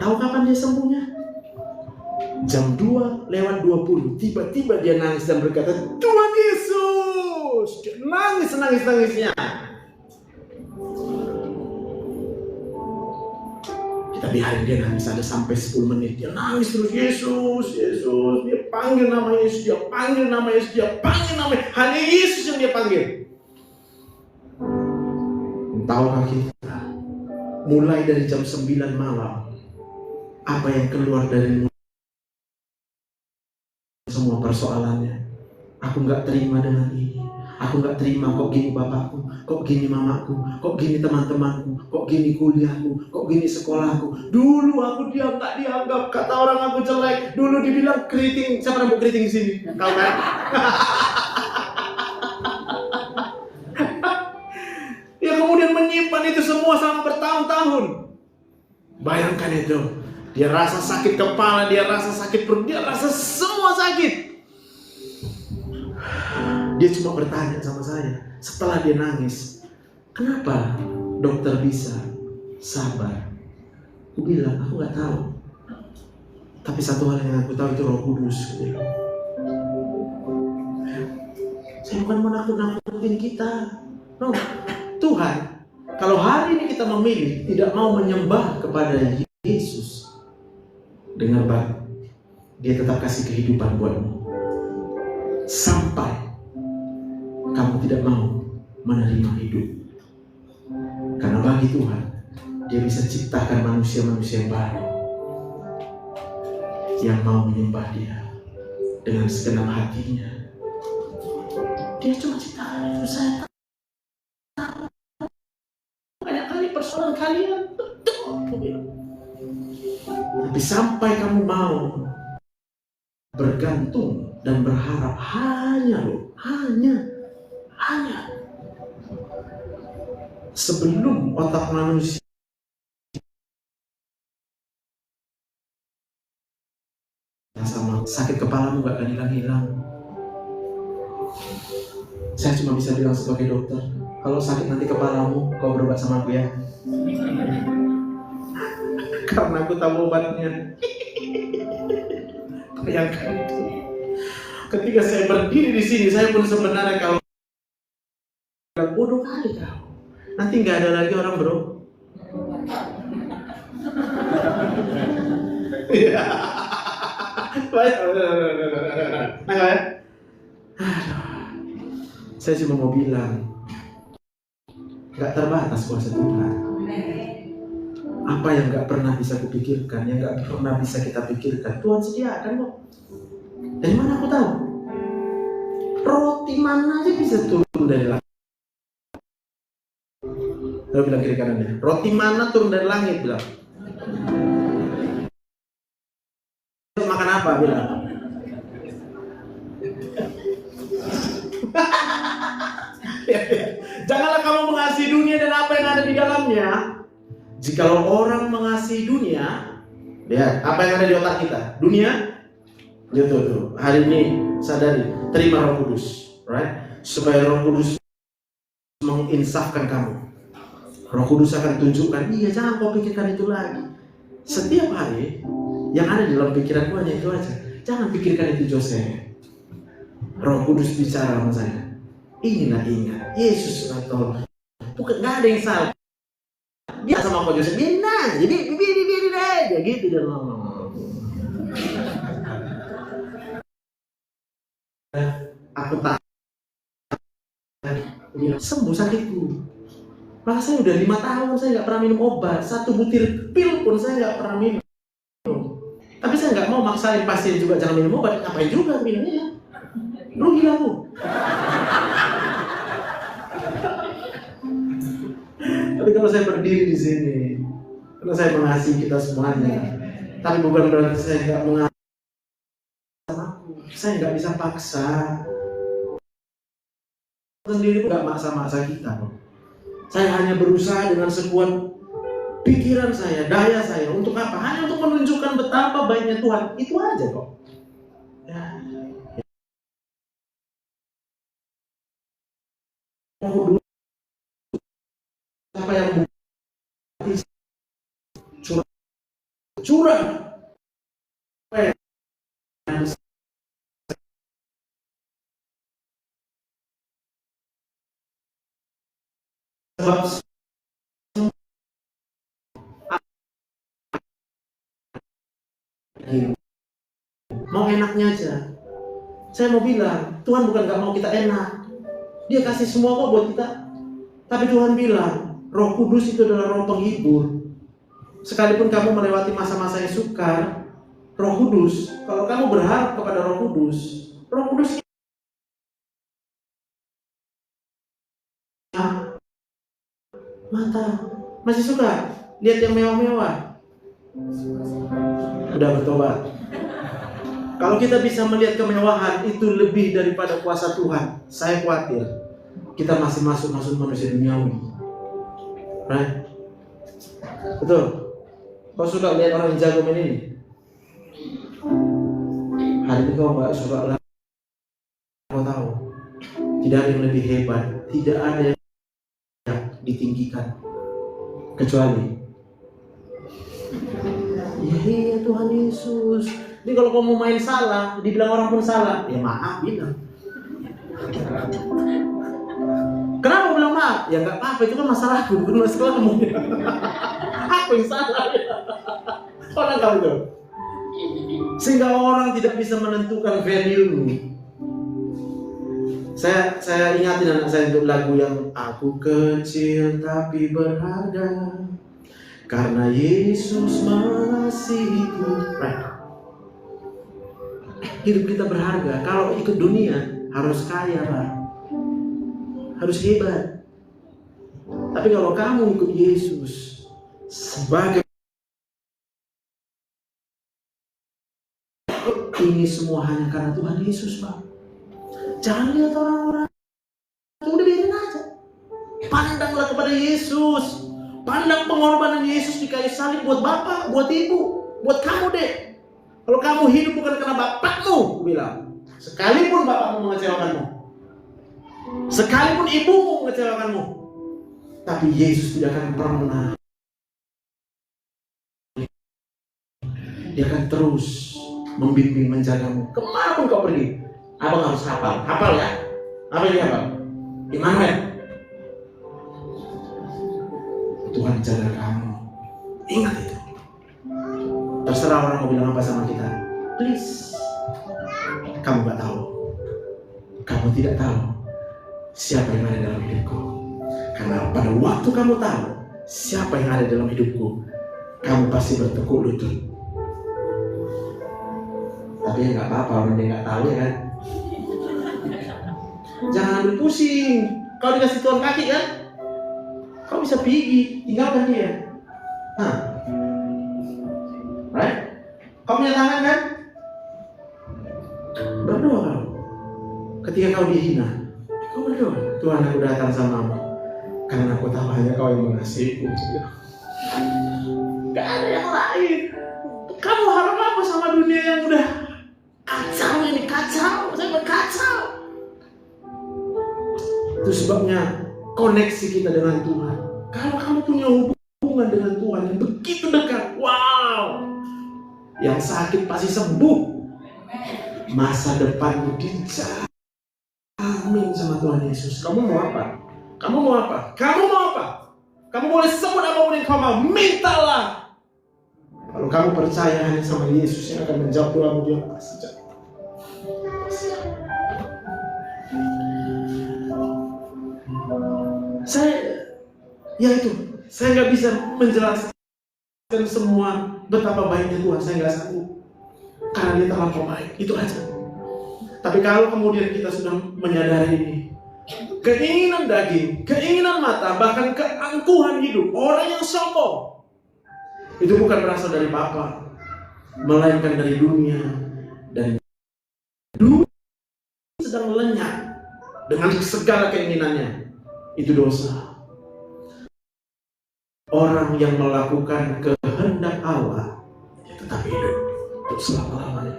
Tahu kapan dia sembuhnya? Jam 2:20, tiba-tiba dia nangis dan berkata, Tuhan Yesus! Dia nangis-nangisnya. Kita biarin dia nangis ada sampai 10 menit. Dia nangis terus, Yesus, Yesus. Dia panggil nama Yesus, dia panggil nama Yesus, dia panggil nama Yesus. Hanya Yesus yang dia panggil. Tahukah kita, mulai dari jam 9 malam, apa yang keluar dari mulut semua persoalannya. Aku gak terima dengan ini. Aku gak terima kok gini bapakku, kok gini mamaku, kok gini teman-temanku, kok gini kuliahku, kok gini sekolahku. Dulu aku gak dianggap, kata orang aku jelek. Dulu dibilang keriting. Siapa yang mau keriting di sini? Kau kan? Dia kemudian menyimpan itu semua selama bertahun-tahun. Bayangkan itu. Dia rasa sakit kepala, dia rasa sakit perut, dia rasa semua sakit. Dia cuma bertanya sama saya setelah dia nangis, kenapa dokter bisa sabar? Aku bilang, aku gak tahu. Tapi satu hal yang aku tahu itu Roh Kudus. Saya bukan mau nakut-nakutin kita. No. Tuhan, kalau hari ini kita memilih tidak mau menyembah kepada Yesus, dengar baik, dia tetap kasih kehidupan buatmu. Sampai kamu tidak mau menerima hidup. Karena bagi Tuhan, dia bisa ciptakan manusia-manusia yang baru yang mau menyembah dia dengan segenap hatinya. Dia cuma ciptakan itu. Saya tahu banyak kali persoalan kalian, betul. Tapi sampai kamu mau bergantung dan berharap hanya sebelum otak manusia sama sakit kepalamu gak akan hilang-hilang. Saya cuma bisa bilang sebagai dokter, kalau sakit nanti kepalamu, kau berobat sama aku ya. Karena aku tahu obatnya. Bayangkan itu. Ketika saya berdiri di sini, saya pun sebenarnya kalau bodoh kali kau. Nanti nggak ada lagi orang bro. Saya cuma mau bilang, nggak terbatas kuasa Tuhan. Apa yang nggak pernah bisa kupikirkan, yang nggak pernah bisa kita pikirkan, Tuhan sediakan kok. Dari mana aku tahu? Roti mana aja bisa turun dari langit. Lalu bilang kiri kanannya, roti mana turun dari langit, bilang. Makan apa, bilang. Janganlah kamu mengasihi dunia dan apa yang ada di dalamnya. Jikalau orang mengasihi dunia, lihat apa yang ada di otak kita. Dunia, tuh. Hari ini sadari, terima Roh Kudus, right? Supaya Roh Kudus menginsafkan kamu. Roh Kudus akan tunjukkan, iya jangan kau pikirkan itu lagi. Setiap hari yang ada di dalam pikiranku hanya itu aja. Jangan pikirkan itu Jose. Roh Kudus bicara sama saya. Inilah ingat, Yesus atau bukan, nggak ada yang salah. Dia sama Pak Jose, biarin aja, biarin aja, gitu dia ngomong. Aku tak sembuh sakitku. Maka saya udah 5 tahun saya nggak pernah minum obat, 1 butir pil pun saya nggak pernah minum. Tapi saya nggak mau maksain pasien juga jangan minum obat, ngapain juga minumnya? Lu gila lu. Tapi kalau saya berdiri di sini, karena saya mengasihi kita semuanya, tapi bukan berarti saya nggak mengasihi aku. Saya nggak bisa paksa. Sendiri pun nggak maksa-maksa kita kok. Saya hanya berusaha dengan sekuat pikiran saya, daya saya. Untuk apa? Hanya untuk menunjukkan betapa baiknya Tuhan. Itu aja kok. Ya. Apa yang curang. Sebab mau enaknya aja. Saya mau bilang, Tuhan bukan gak mau kita enak. Dia kasih semua kok buat kita. Tapi Tuhan bilang, Roh Kudus itu adalah roh penghibur. Sekalipun kamu melewati masa-masa yang sukar, Roh Kudus, kalau kamu berharap kepada Roh Kudus mata. Masih suka lihat yang mewah-mewah? Udah bertobat. Kalau kita bisa melihat kemewahan itu lebih daripada kuasa Tuhan, saya khawatir kita masih masuk manusia duniawi. Right? Betul. Kau suka lihat orang jago main ini? Hari ini kau gak suka lah. Kau tahu, tidak ada yang lebih hebat, tidak ada yang ditinggikan kecuali iya Tuhan Yesus. Jadi kalau kau mau main salah, dibilang orang pun salah, ya maaf bilang. Kenapa bilang maaf? Ya nggak apa-apa, itu kan masalahku, bukan masalah kamu. Aku yang salah. Orang kamu itu. Sehingga orang tidak bisa menentukan value. Saya ingatin anak saya untuk lagu yang aku kecil tapi berharga karena Yesus mengasihiku. Hidup kita berharga. Kalau ikut dunia harus kaya lah, harus hebat. Tapi kalau kamu ikut Yesus sebagai ini semua hanya karena Tuhan Yesus, Pak. Jangan lihat orang-orang, udah biarin aja. Pandanglah kepada Yesus. Pandang pengorbanan Yesus di kayu salib buat bapak, buat ibu, buat kamu deh. Kalau kamu hidup bukan karena bapakmu, bilang, sekalipun bapakmu mengecewakanmu, sekalipun ibumu mengecewakanmu, tapi Yesus tidak akan pernah. Dia akan terus membimbing, menjagamu kemanapun kau pergi. Abang harus hafal ya. Apa ini hafal? Immanuel. Tuhan jaga kamu. Ingat itu. Terserah orang mau bilang apa sama kita. Please. Kamu gak tahu. Kamu tidak tahu siapa yang ada dalam hidupku. Karena pada waktu kamu tahu siapa yang ada dalam hidupku, kamu pasti bertekuk lutut. Tapi ya gak apa-apa, orang dia gak tahu ya kan. Jangan ambil pusing. Kau dikasih Tuhan kaki kan, kau bisa pergi, tinggalkan dia. Right? Kau punya tangan kan? Berdoa kau. Ketika kau dihina, kau berdoa, Tuhan aku datang samamu karena aku tahu hanya kau yang mengasihiku. Gak ada yang lain. Kamu harap apa sama dunia yang udah kacau ini, kacau, saya berkacau. Itu sebabnya koneksi kita dengan Tuhan. Kalau kamu punya hubungan dengan Tuhan yang begitu dekat, wow, yang sakit pasti sembuh. Masa depanmu dijamin sama Tuhan Yesus. Kamu mau apa? Kamu mau apa? Kamu mau apa? Kamu boleh sebut apapun yang kau mau. Mintalah. Kalau kamu percaya hanya sama Yesus yang akan menjawab doamu, dia pasti jawab. Saya nggak bisa menjelaskan semua betapa baiknya Tuhan. Saya nggak sanggup karena dia terlampau baik. Itu aja. Tapi kalau kemudian kita sudah menyadari ini, keinginan daging, keinginan mata, bahkan keangkuhan hidup, orang yang sombong, itu bukan berasal dari Bapa, melainkan dari dunia. Dan dunia sedang lenyap dengan segala keinginannya. Itu dosa. Orang yang melakukan kehendak Allah tetap hidup untuk selama-lamanya.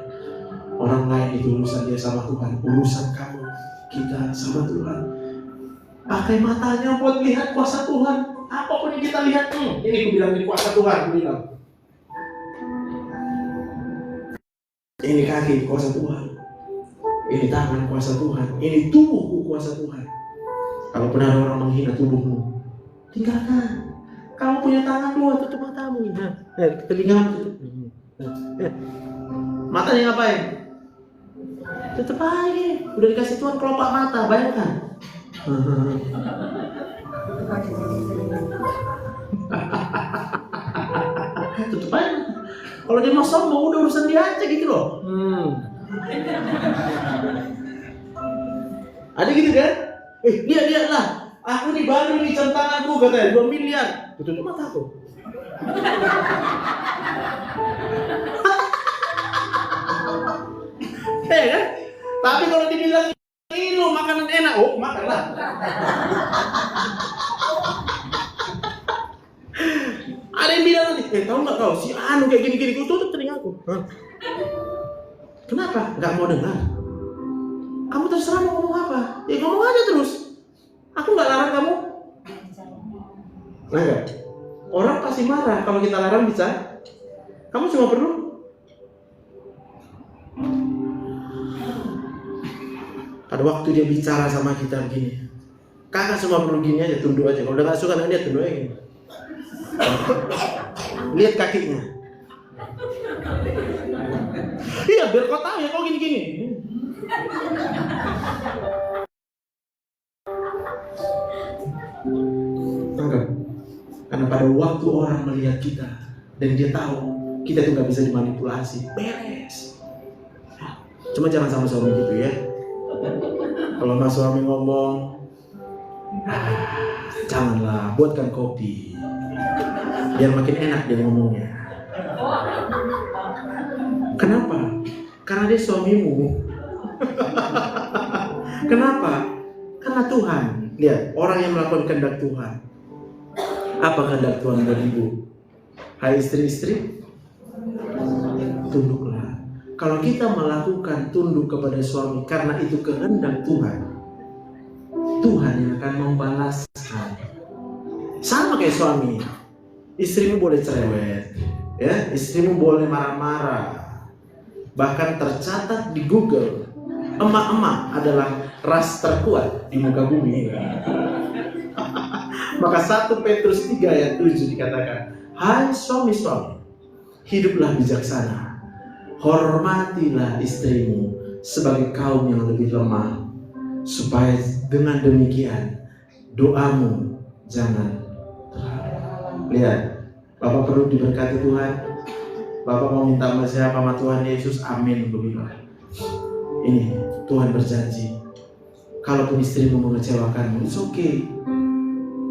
Orang lain itu urusan dia sama Tuhan, urusan kamu, kita sama Tuhan. Pakai matanya buat lihat kuasa Tuhan. Apapun yang kita lihat, ini aku bilang ini kuasa Tuhan, aku bilang. Ini kaki kuasa Tuhan, ini tangan kuasa Tuhan, ini tubuhku kuasa Tuhan. Kalau pernah ada orang menghina tubuhmu, tinggalkan. Kamu punya tangan dua, tutup matamu. Telingamu tutup. Matanya ngapain? Tetep aja, udah dikasih Tuhan kelopak mata, bayangkan. Tetep aja. Kalau dia mau sombong, udah urusan dia aja gitu loh. Ada gitu kan? Lihat lah. Aku nih baru nih centanganku katanya 2 miliar. Tutup mata aku. Kan? Tapi kalau dibilang ini lo makanan enak, makanlah. Ada yang bilang nanti, tahu nggak kau si Anu kayak gini-gini, kau tutup telingaku. Kenapa? Nggak mau dengar. Kamu terserah mau ngomong apa, ya ngomong aja terus. Aku nggak larang kamu. Nah, enggak. Orang pasti marah kalau kita larang bisa. Kamu cuma perlu pada waktu dia bicara sama kita begini, kakak cuma perlu gini aja, tunduk aja. Kalau udah nggak suka dengan dia, tunduk aja gini. Lihat kakinya. Iya, biar kau tahu ya kau gini-gini. Karena pada waktu orang melihat kita dan dia tahu kita tuh nggak bisa dimanipulasi, beres. Cuma jangan sama suami gitu ya. Kalau mas suami ngomong, janganlah, buatkan kopi biar makin enak dia ngomongnya. Kenapa? Karena dia suamimu. Kenapa? Karena Tuhan. Lihat, orang yang melakukan kehendak Tuhan. Apa kehendak Tuhan buat ibu? Hai istri-istri, tunduklah. Kalau kita melakukan tunduk kepada suami karena itu kehendak Tuhan, Tuhan yang akan membalaskan. Sama kayak suami, istrimu boleh cerewet, ya, istrimu boleh marah-marah. Bahkan tercatat di Google, emak-emak adalah ras terkuat di muka bumi. Maka 1 Petrus 3 ayat 7 dikatakan, hai suami-suami, hiduplah bijaksana. Hormatilah istrimu sebagai kaum yang lebih lemah, supaya dengan demikian doamu jangan terhalang. Lihat, Bapak perlu diberkati Tuhan. Bapak mau minta sama siapa, sama Tuhan Yesus, amin. Begitu. Ini Tuhan berjanji, kalaupun istrimu mengecewakanmu, it's okay.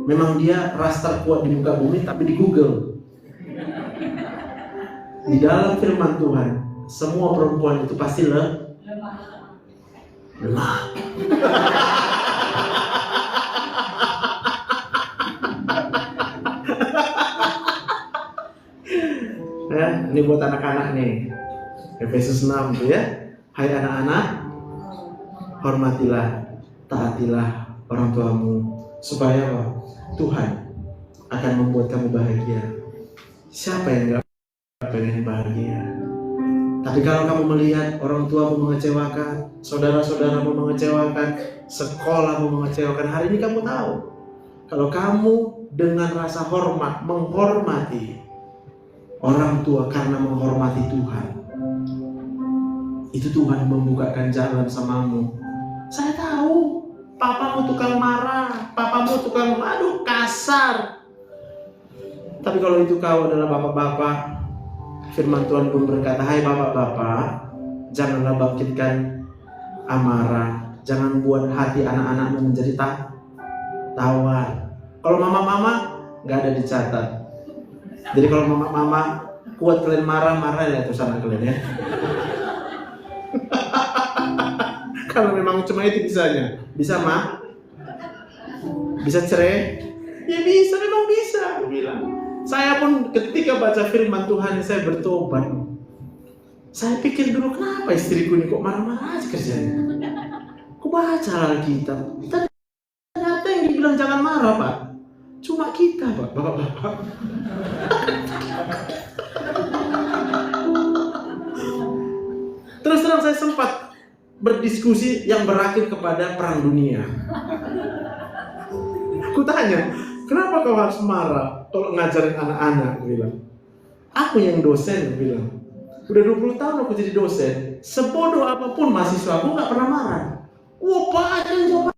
Memang dia ras terkuat di muka bumi, tapi di Google, di dalam firman Tuhan, semua perempuan itu pasti lemah. Ya, ini buat anak-anak nih. Efesus 6 tuh ya. Hai anak-anak, hormatilah, taatilah orang tuamu, supaya apa? Tuhan akan membuat kamu bahagia. Siapa yang gak pengen bahagia? Tapi kalau kamu melihat orang tuamu mengecewakan, saudara-saudaramu mengecewakan, sekolahmu mengecewakan, hari ini kamu tahu, kalau kamu dengan rasa hormat menghormati orang tua karena menghormati Tuhan, itu Tuhan membukakan jalan samamu. Saya tahu papamu tukang marah, papamu tukang kasar. Tapi kalau itu kau adalah bapak-bapak, firman Tuhan pun berkata, hai bapak-bapak, janganlah bangkitkan amarah, jangan buat hati anak-anakmu menjadi tawar. Kalau mama-mama nggak ada dicatat. Jadi kalau mama-mama kuat kalian marah ya terus anak kalian ya. Kalau memang cuma itu bisanya, bisa mah, bisa cerai, ya bisa, memang bisa. Bilang, saya pun ketika baca firman Tuhan saya bertobat. Saya pikir dulu kenapa istriku ini kok marah-marah aja kerjanya. Aku baca Alkitab, ternyata yang dibilang jangan marah Pak, cuma kita Pak, bapak-bapak. Terus terang saya sempat berdiskusi yang berakhir kepada perang dunia. Aku tanya, kenapa kau harus marah kalau ngajarin anak-anak? Bilang, aku yang dosen, bilang, udah 20 tahun aku jadi dosen. sebodoh apapun mahasiswa aku nggak pernah marah. Wah, panjang jawabannya.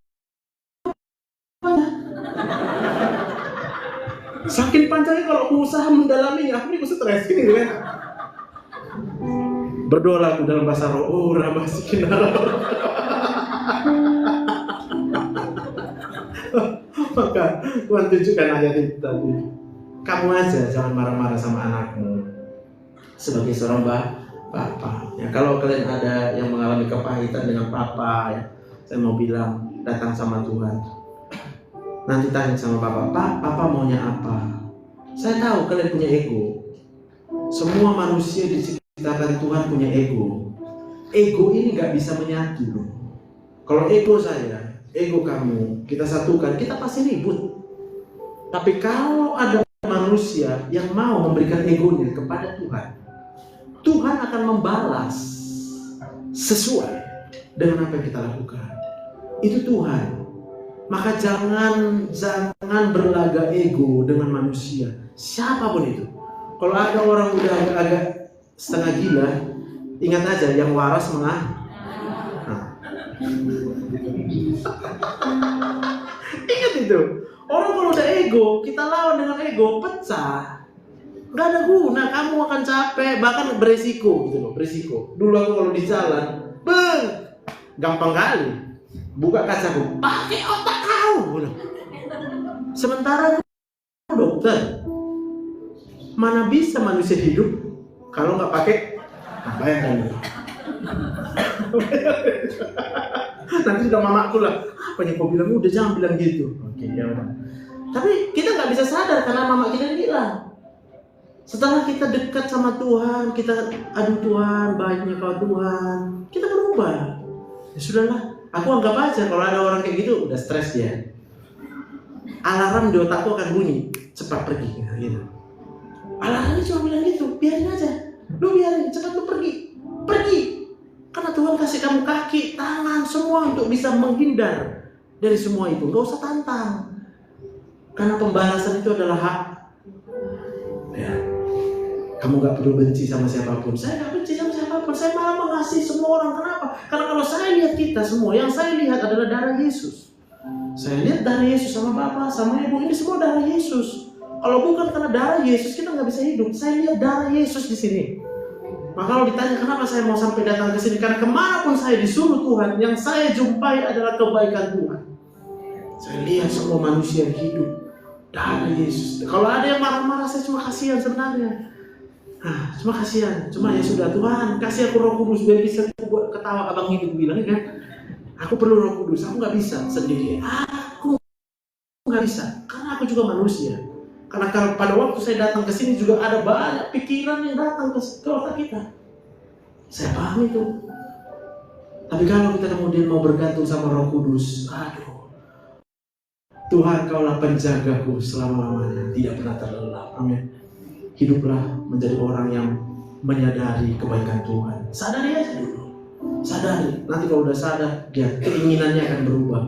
Saking panjangnya kalau aku usaha mendalaminya, aku ini stres gitu kan. Berdoalah aku dalam bahasa roh, oh rabasikinara. Maka Tuhan tunjukkan ayat itu tadi. Kamu aja jangan marah-marah sama anakmu sebagai seorang bapak. Ya, kalau kalian ada yang mengalami kepahitan dengan papa, ya, saya mau bilang datang sama Tuhan. Nanti tanya sama papa, Pak, papa maunya apa? Saya tahu kalian punya ego. Semua manusia diciptakan Tuhan punya ego. Ego ini nggak bisa menyatu. Kalau ego saya, ego kamu, kita satukan, kita pasti ribut. Tapi kalau ada manusia yang mau memberikan egonya kepada Tuhan, Tuhan akan membalas sesuai dengan apa yang kita lakukan. Itu Tuhan. Maka jangan berlaga ego dengan manusia, siapapun itu. Kalau ada orang udah agak setengah gila, ingat aja yang waras menang. Ingat itu. Orang kalau udah ego, kita lawan dengan ego, pecah. Gak ada guna, kamu akan capek, bahkan beresiko gitu loh, beresiko. Dulu aku kalau di jalan, gampang kali. Buka kacaku, pakai otak kau. Sementara dokter, mana bisa manusia hidup kalau nggak pakai? Bayangkan. Nanti sudah mamaku lah, apa yang kau bilang? Udah jangan bilang gitu. Oke, ya udah. Tapi kita nggak bisa sadar karena mama kita bilang. Setelah kita dekat sama Tuhan, kita aduh Tuhan, baiknya kau Tuhan, kita berubah. Ya sudahlah, aku anggap aja kalau ada orang kayak gitu udah stres dia. Alarm di otakku akan bunyi, cepat pergi gitu. Alarmnya cuma bilang gitu, biarin aja. Lu biarin, cepat lu pergi. Karena Tuhan kasih kamu kaki, tangan, semua untuk bisa menghindar dari semua itu. Gak usah tantang. Karena pembalasan itu adalah hak. Ya. Kamu gak perlu benci sama siapapun. Saya gak benci sama siapapun. Saya malah mengasihi semua orang. Kenapa? Karena kalau saya lihat kita semua, yang saya lihat adalah darah Yesus. Saya lihat darah Yesus sama Bapak, sama Ibu, ini semua darah Yesus. Kalau bukan karena darah Yesus, kita gak bisa hidup. Saya lihat darah Yesus di sini. Maka kalau ditanya kenapa saya mau sampai datang ke sini, karena kemanapun saya disuruh Tuhan, yang saya jumpai adalah kebaikan Tuhan. Saya lihat semua manusia hidup darah Yesus. Kalau ada yang marah-marah, saya cuma kasihan sebenarnya. Cuma kasihan. Cuma ya sudah, Tuhan kasih aku Roh Kudus biar bisa buat ketawa. Abang hidup bilang kan, aku perlu Roh Kudus. Aku nggak bisa sendiri. Aku nggak bisa karena aku juga manusia. Karena kalau pada waktu saya datang ke sini juga ada banyak pikiran yang datang ke otak kita. Saya paham itu. Tapi kalau kita kemudian mau bergantung sama Roh Kudus, aduh, Tuhan kaulah penjagaku selama-lamanya, tidak pernah terlelap. Amin. Hiduplah menjadi orang yang menyadari kebaikan Tuhan. Sadari aja dulu. Sadari. Nanti kalau udah sadar, ya keinginannya akan berubah.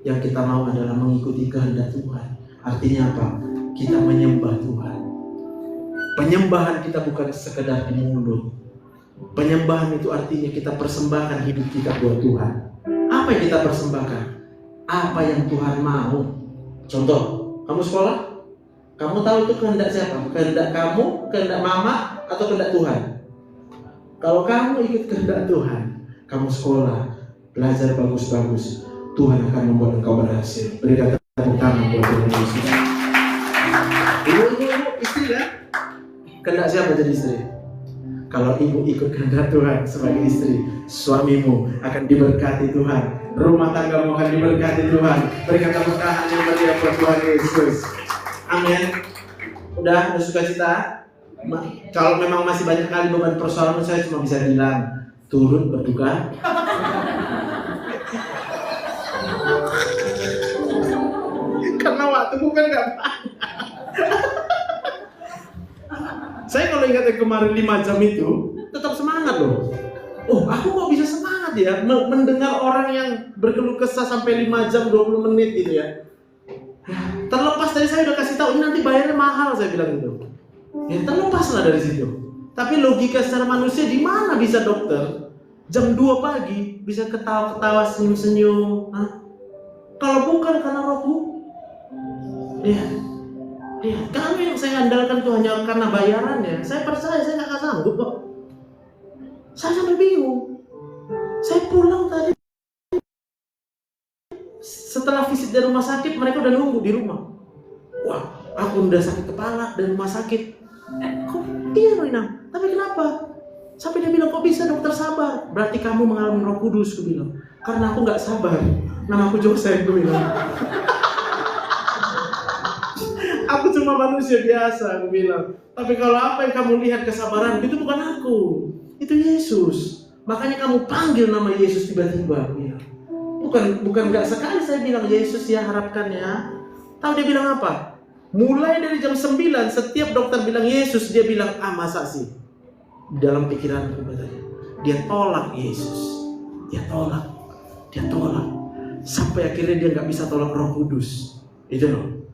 Yang kita mau adalah mengikuti kehendak Tuhan. Artinya apa? Kita menyembah Tuhan. Penyembahan kita bukan sekedar di mulut. Penyembahan itu artinya kita persembahkan hidup kita buat Tuhan. Apa yang kita persembahkan? Apa yang Tuhan mau? Contoh, kamu sekolah, kamu tahu itu kehendak siapa? Kehendak kamu, kehendak mama, atau kehendak Tuhan? Kalau kamu ikut kehendak Tuhan, kamu sekolah, belajar bagus-bagus, Tuhan akan membuat engkau berhasil. Berikan tepuk tangan buat Tuhan Yesus. Ibu, istri kan? Kehendak siapa jadi istri? Kalau ibu ikut kehendak Tuhan sebagai istri, suamimu akan diberkati Tuhan. Rumah tanggamu akan diberkati Tuhan. Berikan tepuk tangan yang meriah buat Tuhan Yesus. Amin. Udah suka cita? Kalau memang masih banyak kali beban persoalan, saya cuma bisa bilang turut berduka. Karena waktu bukan gak banyak. Saya kalau ingat yang kemarin 5 jam itu tetap semangat loh. Oh, aku kok bisa semangat ya mendengar orang yang berkeluh kesah sampai 5 jam 20 menit gitu ya. Terlepas dari saya udah kasih tahu ini nanti bayarnya mahal, saya bilang gitu. Ya terlepas lah dari situ. Tapi logika secara manusia di mana bisa dokter Jam 2 pagi bisa ketawa-ketawa, senyum-senyum. Kalau bukan karena Rohku, kami yang saya andalkan tuh hanya karena bayarannya. Saya percaya saya nggak akan sanggup kok. Saya sampai bingung. Saya pulang tadi, setelah visit dari rumah sakit, mereka udah nunggu di rumah. Wah, aku udah sakit kepala dari rumah sakit. Kok iya Rina? Tapi kenapa? Sampai dia bilang, kok bisa dokter sabar? Berarti kamu mengalami Roh Kudus, aku bilang. Karena aku nggak sabar. Nama aku Joseph, aku bilang. Aku cuma manusia biasa, aku bilang. Tapi kalau apa yang kamu lihat kesabaran, itu bukan aku. Itu Yesus. Makanya kamu panggil nama Yesus tiba-tiba, aku bilang. Bukan nggak sekali saya bilang Yesus ya, harapkan ya. Tahu dia bilang apa? Mulai dari jam 9 setiap dokter bilang Yesus, dia bilang masa sih? Di dalam pikiranku katanya, dia tolak Yesus, dia tolak, sampai akhirnya dia nggak bisa tolak Roh Kudus. Itu loh.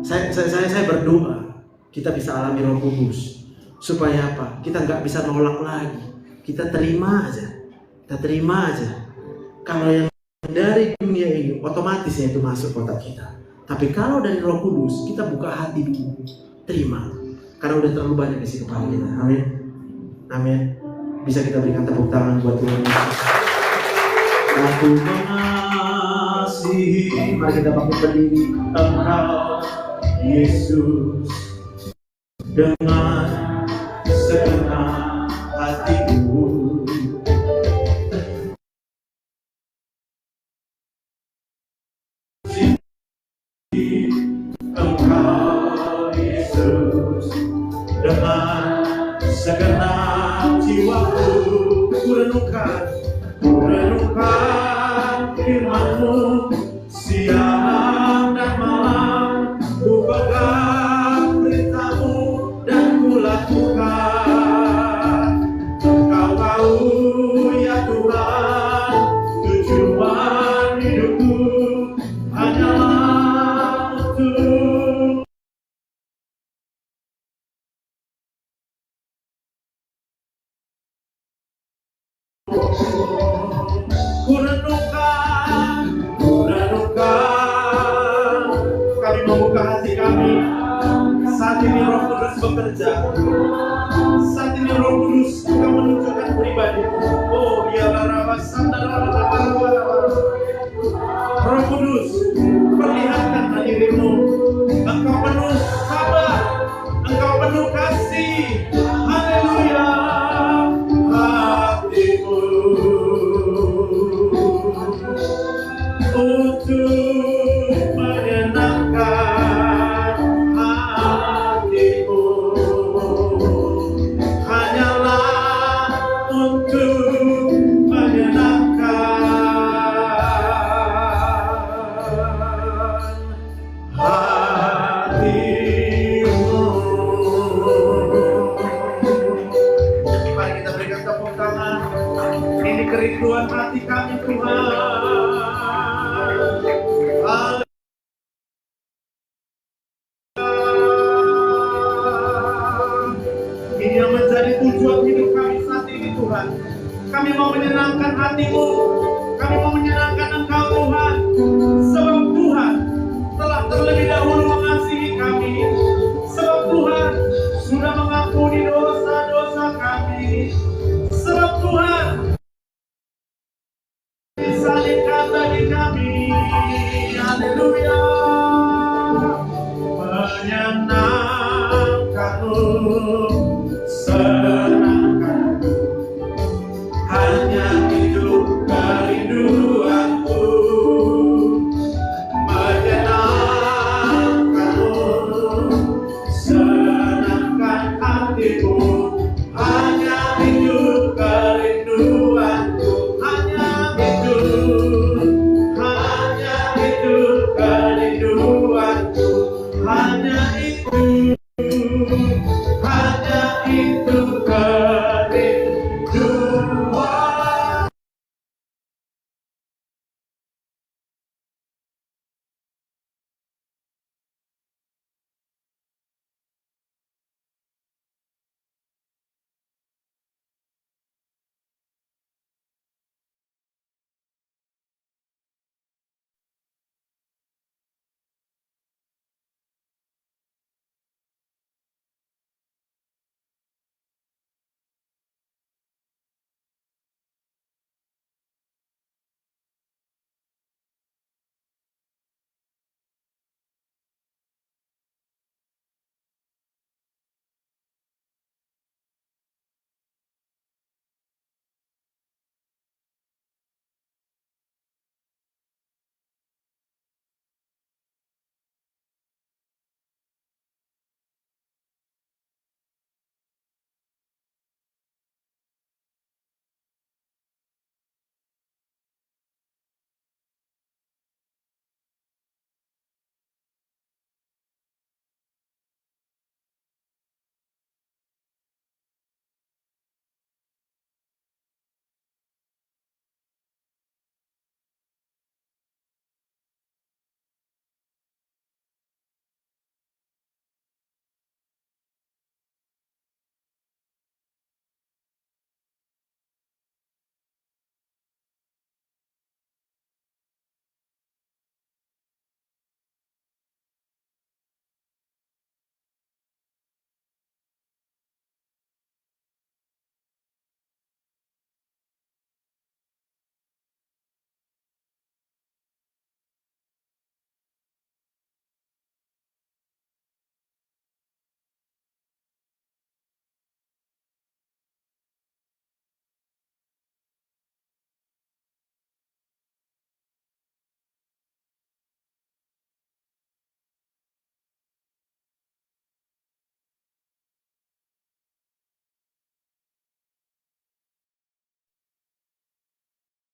Saya berdoa kita bisa alami Roh Kudus supaya apa? Kita nggak bisa nolak lagi, kita terima aja. Kalau yang dari dunia ini otomatis itu masuk kotak kita. Tapi kalau dari Roh Kudus, kita buka hati dulu, terima. Karena udah terlalu banyak isi kepala kita. Amin. Bisa kita berikan tepuk tangan buat Tuhan Yesus. Aku mengasihi. Mari kita bangkit berdiri. Engkau Yesus dengan segenap hatiku. Engkau Yesus dengan segenap jiwaku. Kurenungkan firman-Mu siang dan malam. Ku pegang perintah-Mu dan ku lakukan. Engkau tahu ya Tuhan, tujuan hidupku hanyalah untuk kurenungkan. Kami membuka hati kami. Saat ini Roh Kudus bekerja. Saat ini Roh Kudus akan menunjukkan pribadi. Oh, Roh Kudus, perlihatkan dirimu. Engkau penuh sabar, Engkau penuh kasih. Haleluya. Hatimu untuk menyenangkan hatimu, hanyalah untuk menyenangkan hatimu. Mari kita berikan tepuk tangan. Ini kerinduan hati kami Tuhan. Ini yang menjadi tujuan hidup kami saat ini Tuhan. Kami mau menyenangkan hati-Mu. Kami mau menyenangkan Engkau Tuhan. Sebab Tuhan telah terlebih dahulu mengasihi kami. Sebab Tuhan sudah mengampuni dosa-dosa kami. Sebab Tuhan disalibkan bagi kami. Haleluya.